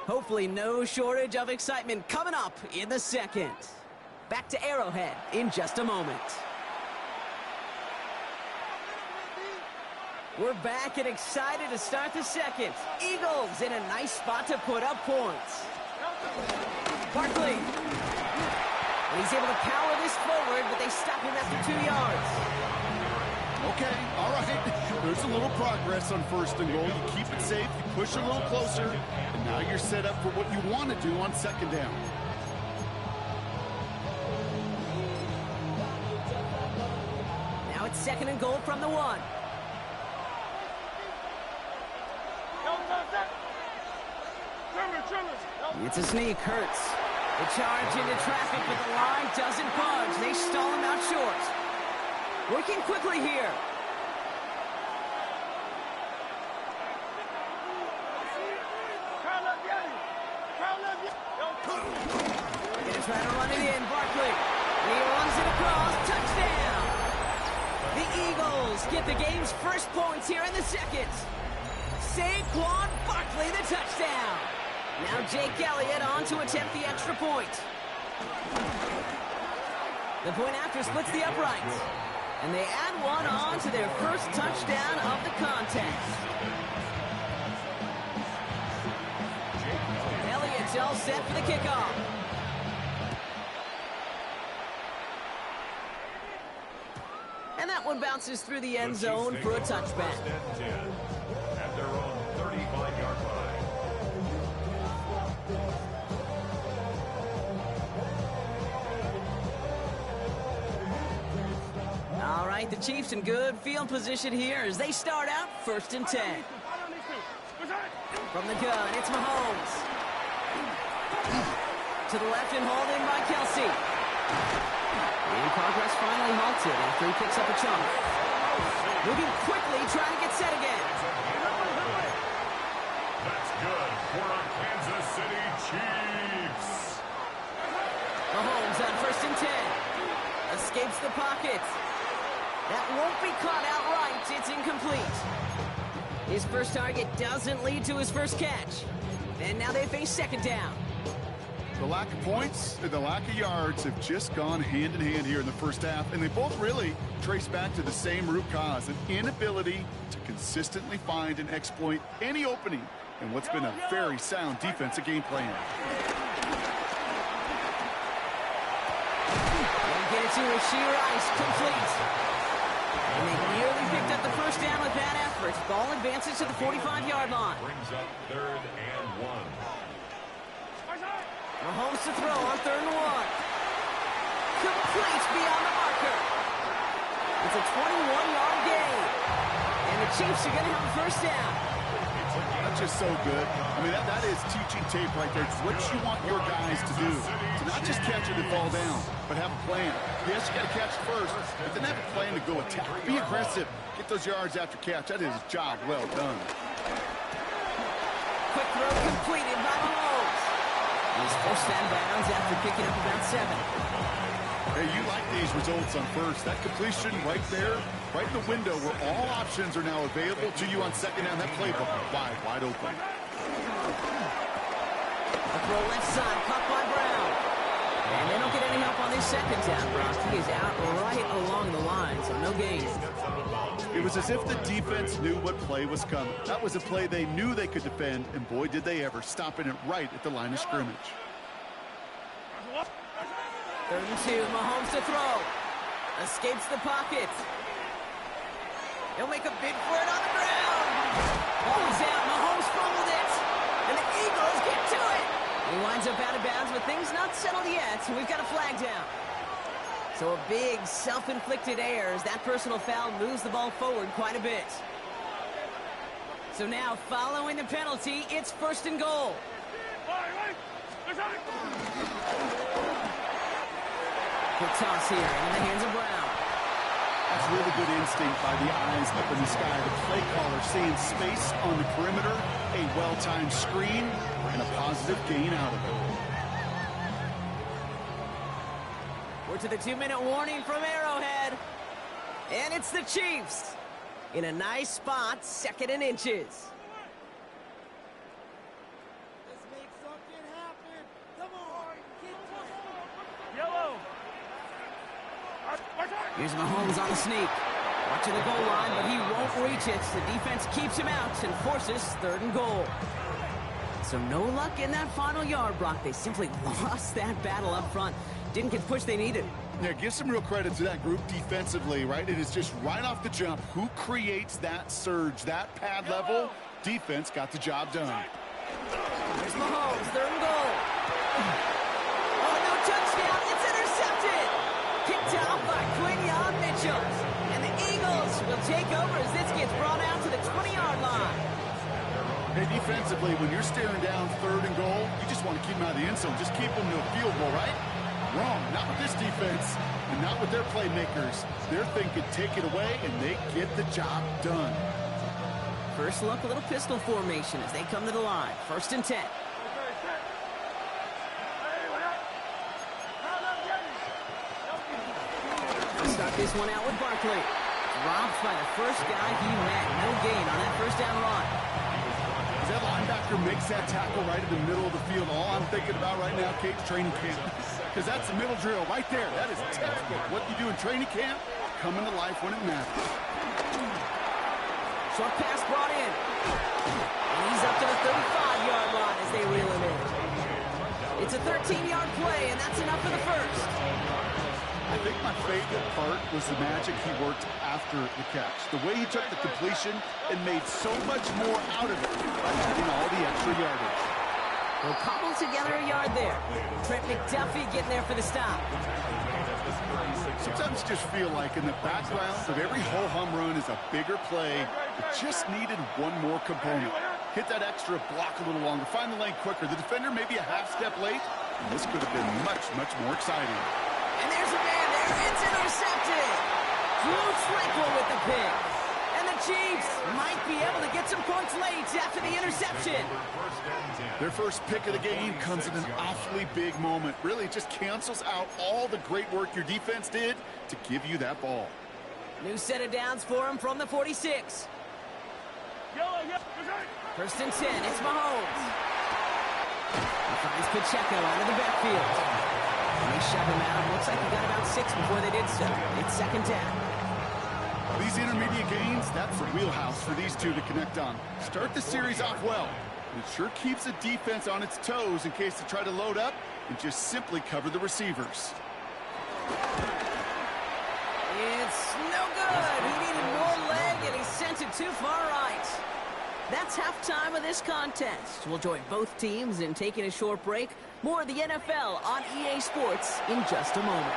Hopefully no shortage of excitement coming up in the second. Back to Arrowhead in just a moment. We're back and excited to start the second. Eagles in a nice spot to put up points. Barkley. And he's able to power this forward, but they stop him after 2 yards. Okay, all right. There's a little progress on 1st and goal. You keep it safe, you push a little closer, and now you're set up for what you want to do on 2nd down. Now it's 2nd and goal from the 1. It's a sneak, Hurts. The charge into traffic, but the line doesn't budge. They stall him out short. Working quickly here. They're going to try to run it in, Barkley. He runs it across. Touchdown. The Eagles get the game's first points here in the second. Saquon Barkley, the touchdown. Now Jake Elliott on to attempt the extra point. The point after splits the uprights. And they add one on to their first touchdown of the contest. Elliott's all set for the kickoff. And that one bounces through the end zone for a touchback. At their own 35-yard line. All right, the Chiefs in good field position here as they start out 1st and 10. From the gun, it's Mahomes. To the left and hauled in by Kelsey. And progress finally halted after he picks up a chunk. Moving quickly, trying to get set again. That's good for our Kansas City Chiefs. Mahomes on 1st and 10. Escapes the pocket. That won't be caught outright. It's incomplete. His first target doesn't lead to his first catch. And now they face 2nd down. The lack of points and the lack of yards have just gone hand in hand here in the first half, and they both really trace back to the same root cause, an inability to consistently find and exploit any opening in what's been a very sound defensive game plan. And get it to Rashee Rice, complete. And they nearly picked up the first down with that effort. Ball advances to the 45-yard line. Brings up 3rd and 1. Mahomes to throw on 3rd and 1. Complete beyond the marker. It's a 21-yard gain. And the Chiefs are going to have a first down. That's just so good. I mean, that is teaching tape right there. It's what you want your guys to do. To not just catch it and fall down, but have a plan. Yes, you got to catch it first, but then have a plan to go attack. Be aggressive. Get those yards after catch. That is a job well done. Quick throw completed by Mahomes. He's forced out of bounds after picking up about 7. Hey, you like these results on first. That completion right there, right in the window where all options are now available to you on second down. That playbook wide open. A throw left side, caught by Brown. And they don't get any help on this second down, Brock. He is out right along the line, so no gain. It was as if the defense knew what play was coming. That was a play they knew they could defend, and boy, did they ever, stopping it right at the line of scrimmage. 3rd and 2, Mahomes to throw. Escapes the pocket. He'll make a big for it on the ground. Ball is out. Mahomes fumbled it. And the Eagles get to it. He winds up out of bounds, but things not settled yet. We've got a flag down. So a big self-inflicted error as that personal foul moves the ball forward quite a bit. So now, following the penalty, it's 1st and goal. Good toss here, in the hands of Brown. That's really good instinct by the eyes up in the sky. The play caller seeing space on the perimeter, a well-timed screen, and a positive gain out of it. We're to the 2-minute warning from Arrowhead. And it's the Chiefs. In a nice spot, 2nd and inches. Let's make something happen. Come on, get to it. Yellow. Here's Mahomes on the sneak. Watching the goal line, but he won't reach it. The defense keeps him out and forces 3rd and goal. So no luck in that final yard, Brock. They simply lost that battle up front. Didn't get the push they needed. Yeah, give some real credit to that group defensively, right? It is just right off the jump. Who creates that surge, that pad level? Defense got the job done. Here's Mahomes, 3rd and goal. Oh, no touchdown. It's intercepted. Kicked out by Quinion Mitchell. And the Eagles will take over as this gets brought out to the 20-yard line. Hey, defensively, when you're staring down 3rd and goal, you just want to keep them out of the end zone. Just keep them to a field goal, right? Wrong. Not with this defense and not with their playmakers. They're thinking take it away, and they get the job done. First look, a little pistol formation as they come to the line. 1st and 10. Let's start this one out with Barkley. Robbed by the first guy he met. No gain on that 1st down run. As that linebacker makes that tackle right in the middle of the field, all I'm thinking about right now, Kate's training camp. Because that's the middle drill right there. That is textbook. What you do in training camp, coming to life when it matters. Short pass brought in. And he's up to the 35-yard line as they reel him in. It's a 13-yard play, and that's enough for the first. I think my favorite part was the magic he worked after the catch. The way he took the completion and made so much more out of it by adding all the extra yardage. We'll cobble together a yard there. Trent McDuffie getting there for the stop. Sometimes just feel like in the background of every ho-hum run is a bigger play. It just needed one more component. Hit that extra block a little longer. Find the lane quicker. The defender maybe a half step late. And this could have been much, much more exciting. And there's a man there. It's intercepted. Drew Tranquil with the pick. And the Chiefs might be able to get some points late after the interception. Their first pick of the game comes in an awfully big moment. Really just cancels out all the great work your defense did to give you that ball. New set of downs for him from the 46. 1st and 10. It's Mahomes. He finds Pacheco out of the backfield. And they shove him out. Looks like he got about 6 before they did so. It's 2nd down. These intermediate gains, that's the wheelhouse for these two to connect on. Start the series off well. It sure keeps the defense on its toes in case they try to load up and just simply cover the receivers. The It's no good. He needed more leg, and he sent it too far right. That's halftime of this contest. We'll join both teams in taking a short break. More of the NFL on EA Sports in just a moment.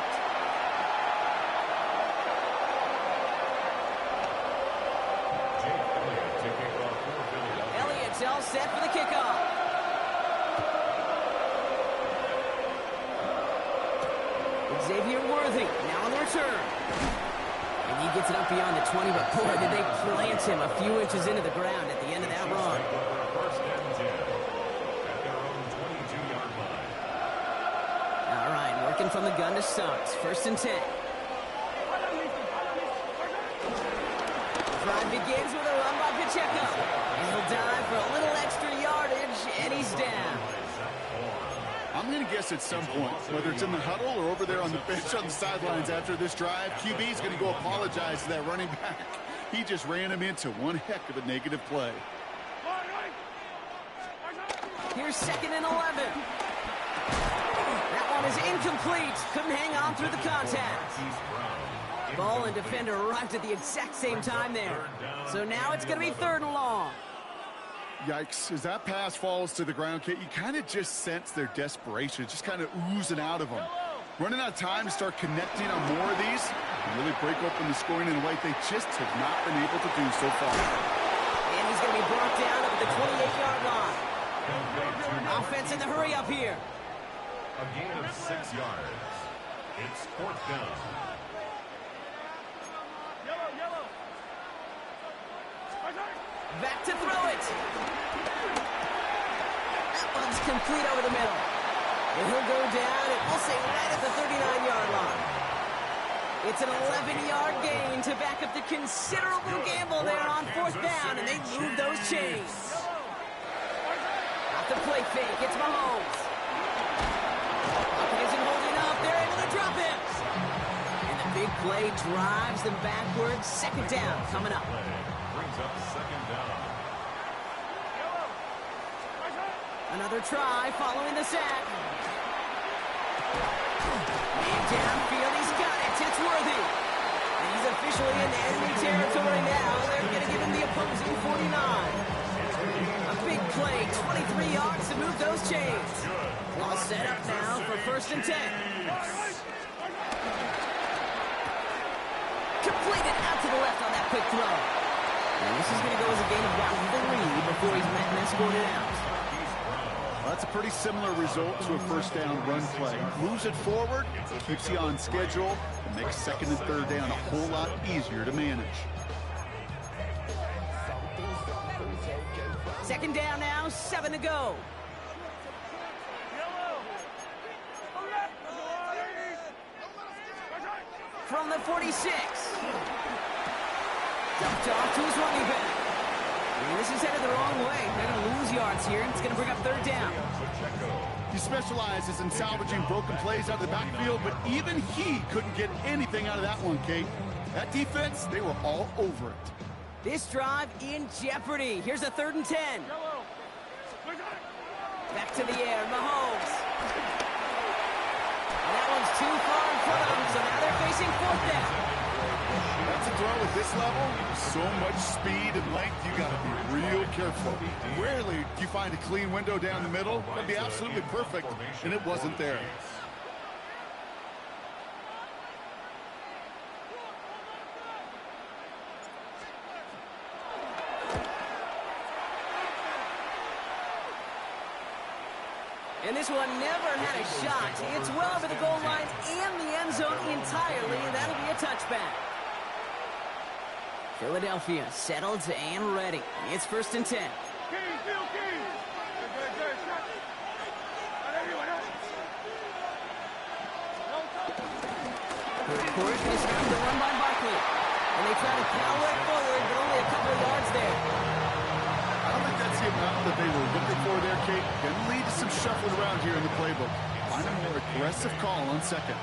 Elliott's all set for the kickoff. Xavier Worthy now on the return. And he gets it up beyond the 20, but boy, did they plant him a few inches into the ground at the end of that run. First and 10 at their own 22-yard line. All right, working from the gun to start. First and 10. Drive begins with a run by Pacheco. And he'll dive for a little extra yardage, and he's down. I'm going to guess at some point, whether it's in the huddle or over there on the bench on the sidelines after this drive, QB is going to go apologize to that running back. He just ran him into one heck of a negative play. Here's 2nd and 11. That one is incomplete. Couldn't hang on through the contact. Ball and defender arrived at the exact same time there. So now it's going to be 3rd and long. Yikes. As that pass falls to the ground, Kate, you kind of just sense their desperation. Just kind of oozing out of them. Running out of time to start connecting on more of these and really break open the scoring in a way they just have not been able to do so far. And he's going to be brought down at the 28-yard line. Offense in the hurry up here. A gain of 6 yards. It's 4th down. Back to throw it. That one's complete over the middle. And he'll go down, and we'll say right at the 39-yard line. It's an 11-yard gain to back up the considerable gamble there on 4th down, and they move those chains. Off the play fake, it's Mahomes. Pocket isn't holding up, they're able to drop him. And the big play drives them backwards. 2nd down coming up. Brings up 2nd down. Another try following the sack. And downfield, he's got it. It's Worthy. And he's officially in enemy territory now. They're going to give him the opposing 49. A big play, 23 yards to move those chains. All set up now for 1st and 10. Completed out to the left on that quick throw. And this is going to go as a gain of about 3 before he's met and escorted out. Well, that's a pretty similar result to a 1st down run play. Moves it forward, keeps you on schedule, and makes 2nd and 3rd down a whole lot easier to manage. 2nd down now, 7 to go. From the 46. Dumped off to his running back. And this is headed the wrong way. They're going to lose yards here. It's going to bring up 3rd down. He specializes in salvaging broken plays out of the backfield, but even he couldn't get anything out of that one, Kate. That defense, they were all over it. This drive in jeopardy. Here's a 3rd and 10. Back to the air, Mahomes. And that one's too far in front of them, so now they're facing 4th down. That's a throw at this level. So much speed and length, you got to be real careful. Rarely do you find a clean window down the middle. That'd be absolutely perfect, and it wasn't there. And this one never had a shot. It's well over the goal line and the end zone entirely. That'll be a touchback. Philadelphia settled and ready. It's 1st and 10. Court is starting to run by Barkley. And they try to power it forward, but only a couple of yards there. I don't think that's the amount that they were looking for there, Kate. Can lead to some shuffling around here in the playbook. Find a more aggressive call on 2nd.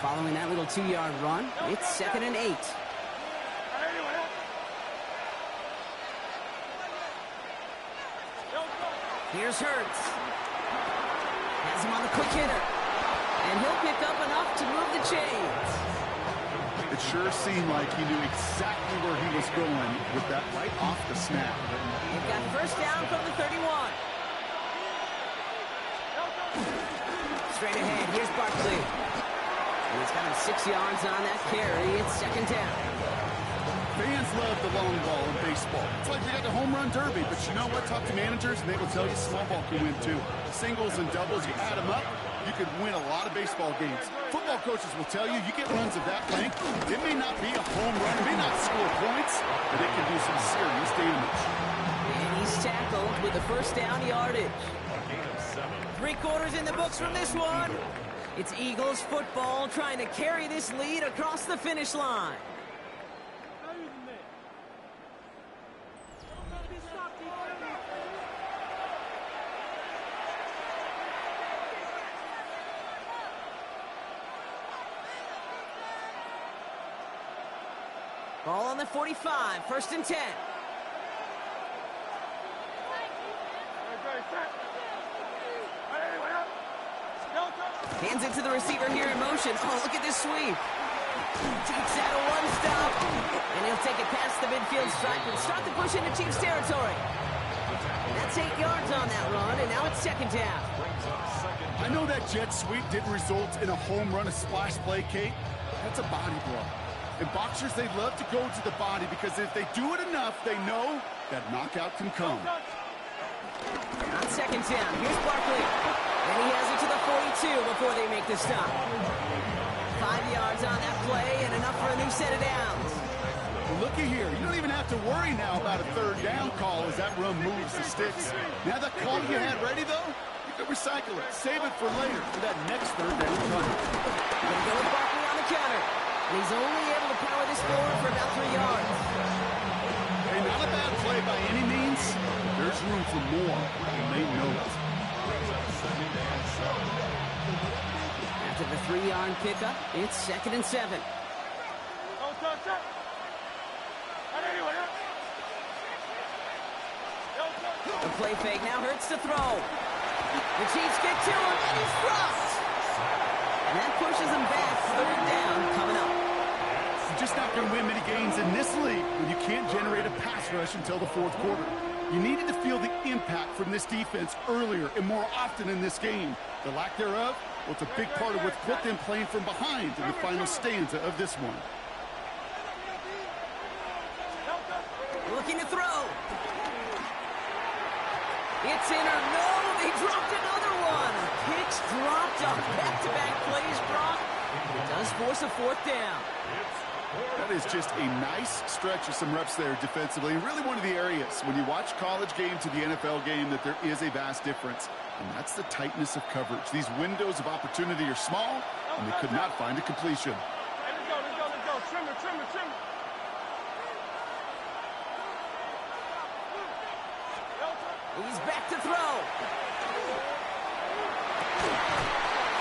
Following that little 2-yard run, it's 2nd and 8. Here's Hurts. Has him on the quick hitter. And he'll pick up enough to move the chains. It sure seemed like he knew exactly where he was going with that right off the snap. They've got first down from the 31. Straight ahead, here's Barkley. And he's got him 6 yards on that carry. It's second down. Fans love the long ball in baseball. It's like they got the home run derby, but you know what? Talk to managers, and they will tell you small ball can win too. Singles and doubles, you add them up, you could win a lot of baseball games. Football coaches will tell you, you get runs of that length, it may not be a home run, it may not score points, but it can do some serious damage. And he's tackled with the first down yardage. 3 quarters in the books from this one. It's Eagles football trying to carry this lead across the finish line. Ball on the 45, first and 10. Hands it to the receiver here in motion. Oh, look at this sweep. Takes out a one-stop. And he'll take it past the midfield stripe and start the push into Chiefs territory. That's 8 yards on that run, and now it's second down. I know that jet sweep didn't result in a home run, a splash play, Kate. That's a body blow. And boxers, they love to go to the body because if they do it enough, they know that knockout can come. On second down, here's Barkley. And he has it to the 42 before they make the stop. 5 yards on that play and enough for a new set of downs. Well, looky here. You don't even have to worry now about a third down call as that run moves the sticks. Now that call you had ready, though, you can recycle it. Save it for later for that next third down run. Going to go with Barkley on the counter. And he's only able to power this forward for about 3 yards. Hey, not a bad play by any means. There's room for more, and they know it. After the 3-yard pickup, it's second and 7. The play fake now hurts to throw. The Chiefs get to him, and he's dropped. And that pushes him back. Third down coming up. You're just not going to win many games in this league when you can't generate a pass rush until the fourth quarter. You needed to feel the impact from this defense earlier and more often in this game. The lack thereof, well, it's a big part of what's put them playing from behind in the final stanza of this one. Looking to throw. It's in or no, they dropped another one. Picks dropped on back-to-back plays, Brock. It does force a fourth down. That is just a nice stretch of some reps there defensively. And really one of the areas when you watch college game to the NFL game that there is a vast difference. And that's the tightness of coverage. These windows of opportunity are small, and they could not find a completion. Hey, let's go. Trimmer. He's back to throw.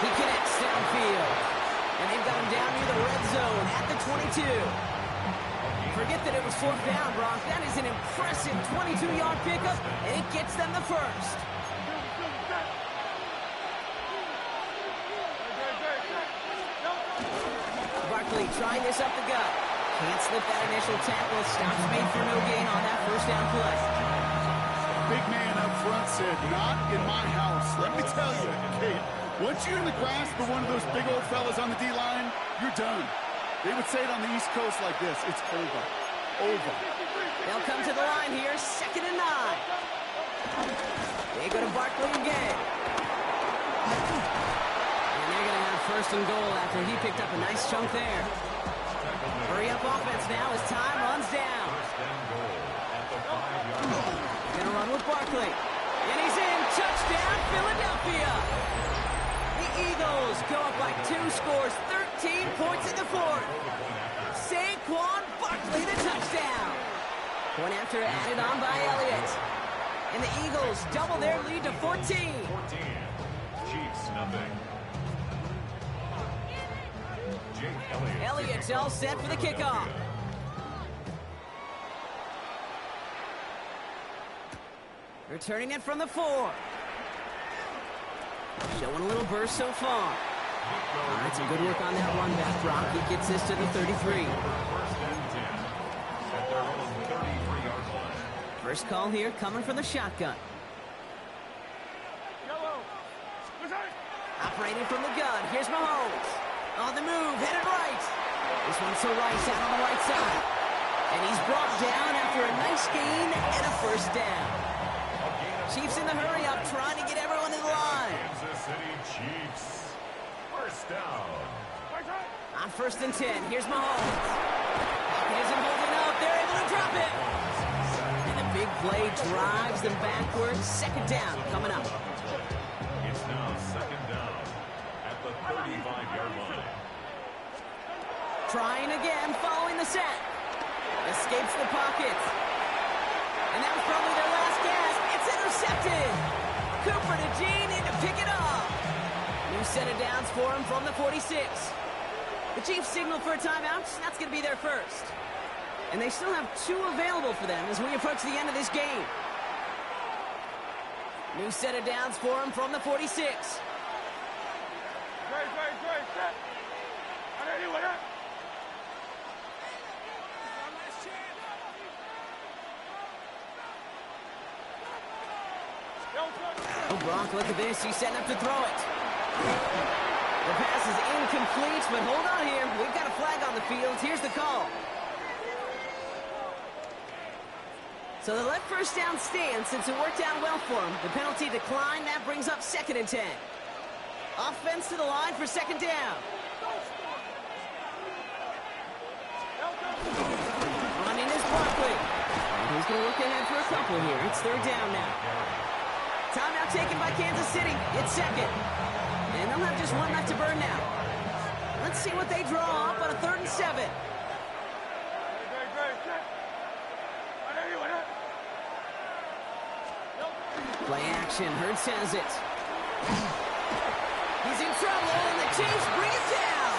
He connects downfield. And they've got him down near the red zone at the 22. Forget that it was fourth down, Brock. That is an impressive 22-yard pickup, and it gets them the first. Barkley trying this up the gut. Can't slip that initial tackle. Stops made for no gain on that first down play. Big man up front said, not in my house. Let me tell you, Kate, once you're in the grasp of one of those big old fellas on the D-line, you're done. They would say it on the East Coast like this. It's over. Over. They'll come to the line here, second and 9. They go to Barkley again. And they're going to have first and goal after he picked up a nice chunk there. Hurry up offense now as time runs down. Going to run with Barkley. And he's in. Touchdown, Philadelphia. The Eagles go up by 2 scores, 13 points in the fourth. Saquon Barkley, the touchdown. Point after added on by Elliott. And the Eagles double their lead to 14. Chiefs, nothing. Elliott's all set for the kickoff. Returning it from the 4. Showing a little burst so far. That's a good work on that run back, Brock. He gets this to the 33. First and 10 at their own 33-yard line. First call here coming from the shotgun. Operating from the gun. Here's Mahomes. On the move, headed right. This one's to Rice out on the right side. And he's brought down after a nice gain and a first down. Chiefs in the hurry up, trying to get everyone in line. Kansas City Chiefs. First down. On first and 10, here's Mahomes. Pocket isn't holding up. They're able to drop it. And a big play drives them backwards. Second down coming up. It's now second down at the 35-yard line. Trying again, following the set. Escapes the pocket. And that was probably their last gasp. It's intercepted. Cooper to Gene in to pick it up. New set of downs for him from the 46. The Chiefs signal for a timeout. That's going to be their first. And they still have 2 available for them as we approach the end of this game. New set of downs for him from the 46. Oh, Brock, look at this. He's setting up to throw it. The pass is incomplete, but hold on here. We've got a flag on the field. Here's the call. So they let first down stand since it worked out well for him. The penalty declined. That brings up second and 10. Offense to the line for second down. Running is Barkley. He's going to look ahead for a couple here. It's third down now. Timeout taken by Kansas City. It's second. And they'll have just one left to burn now. Let's see what they draw up on a 3rd and 7. Play action. Hurts has it. He's in trouble, and the Chiefs bring it down.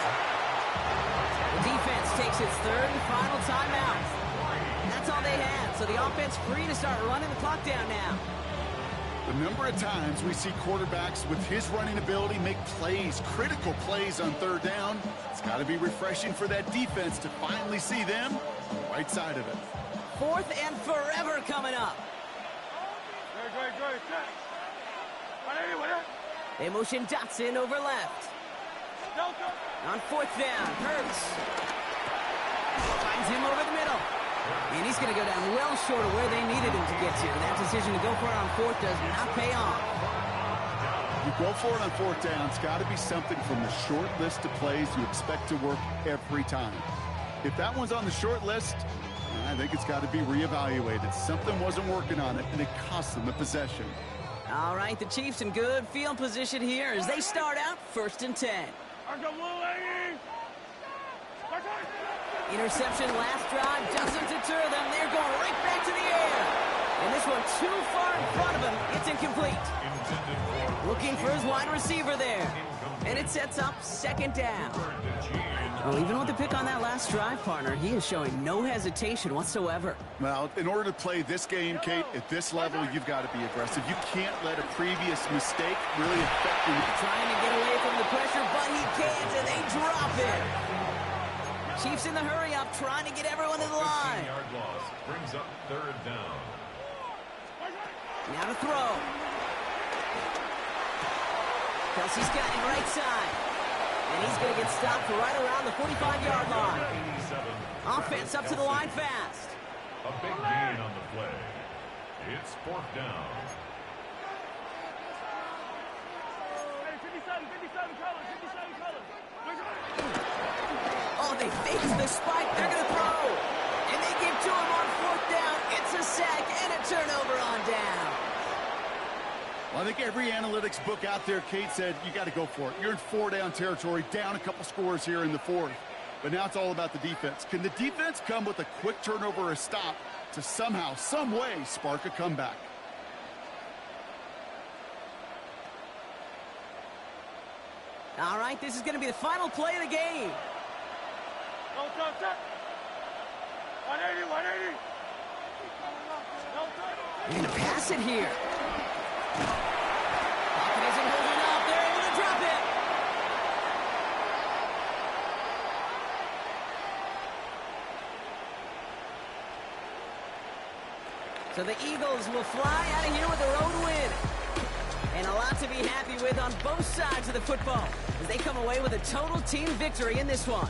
The defense takes its 3rd and final timeout. And that's all they had. So the offense free to start running the clock down now. The number of times we see quarterbacks with his running ability make plays, critical plays on 3rd down, it's got to be refreshing for that defense to finally see them on the right side of it. 4th and forever coming up. They motion Dotson over left. On 4th down, Hurts finds him over the middle. And he's going to go down well short of where they needed him to get to. That decision to go for it on 4th does not pay off. You go for it on 4th down, it's got to be something from the short list of plays you expect to work every time. If that one's on the short list, I think it's got to be reevaluated. Something wasn't working on it, and it cost them the possession. All right, the Chiefs in good field position here as they start out 1st and 10. Interception last drive doesn't deter them. They're going right back to the air. And this one too far in front of him. It's incomplete. Looking for his wide receiver there. And it sets up second down. Well, even with the pick on that last drive, partner, he is showing no hesitation whatsoever. Well, in order to play this game, Kate, at this level, you've got to be aggressive. You can't let a previous mistake really affect you. Trying to get away from the pressure, but he can't, and they drop it. Chiefs in the hurry up, trying to get everyone in the line. 15-yard loss brings up 3rd down. Now to throw. Kelsey's got him right side. And he's going to get stopped right around the 45-yard line. Offense up to the line fast. A big gain on the play. It's 4th down. Oh, they faked the spike. They're going to throw. And they give to him on 4th down. It's a sack and a turnover on down. Well, I think every analytics book out there, Kate, said you got to go for it. You're in 4-down territory, down a couple scores here in the 4th. But now it's all about the defense. Can the defense come with a quick turnover or a stop to somehow, some way, spark a comeback? All right, this is going to be the final play of the game. 180. They're going to pass it here. Pocket isn't holding up. They're able to drop it. So the Eagles will fly out of here with a road win. And a lot to be happy with on both sides of the football as they come away with a total team victory in this one.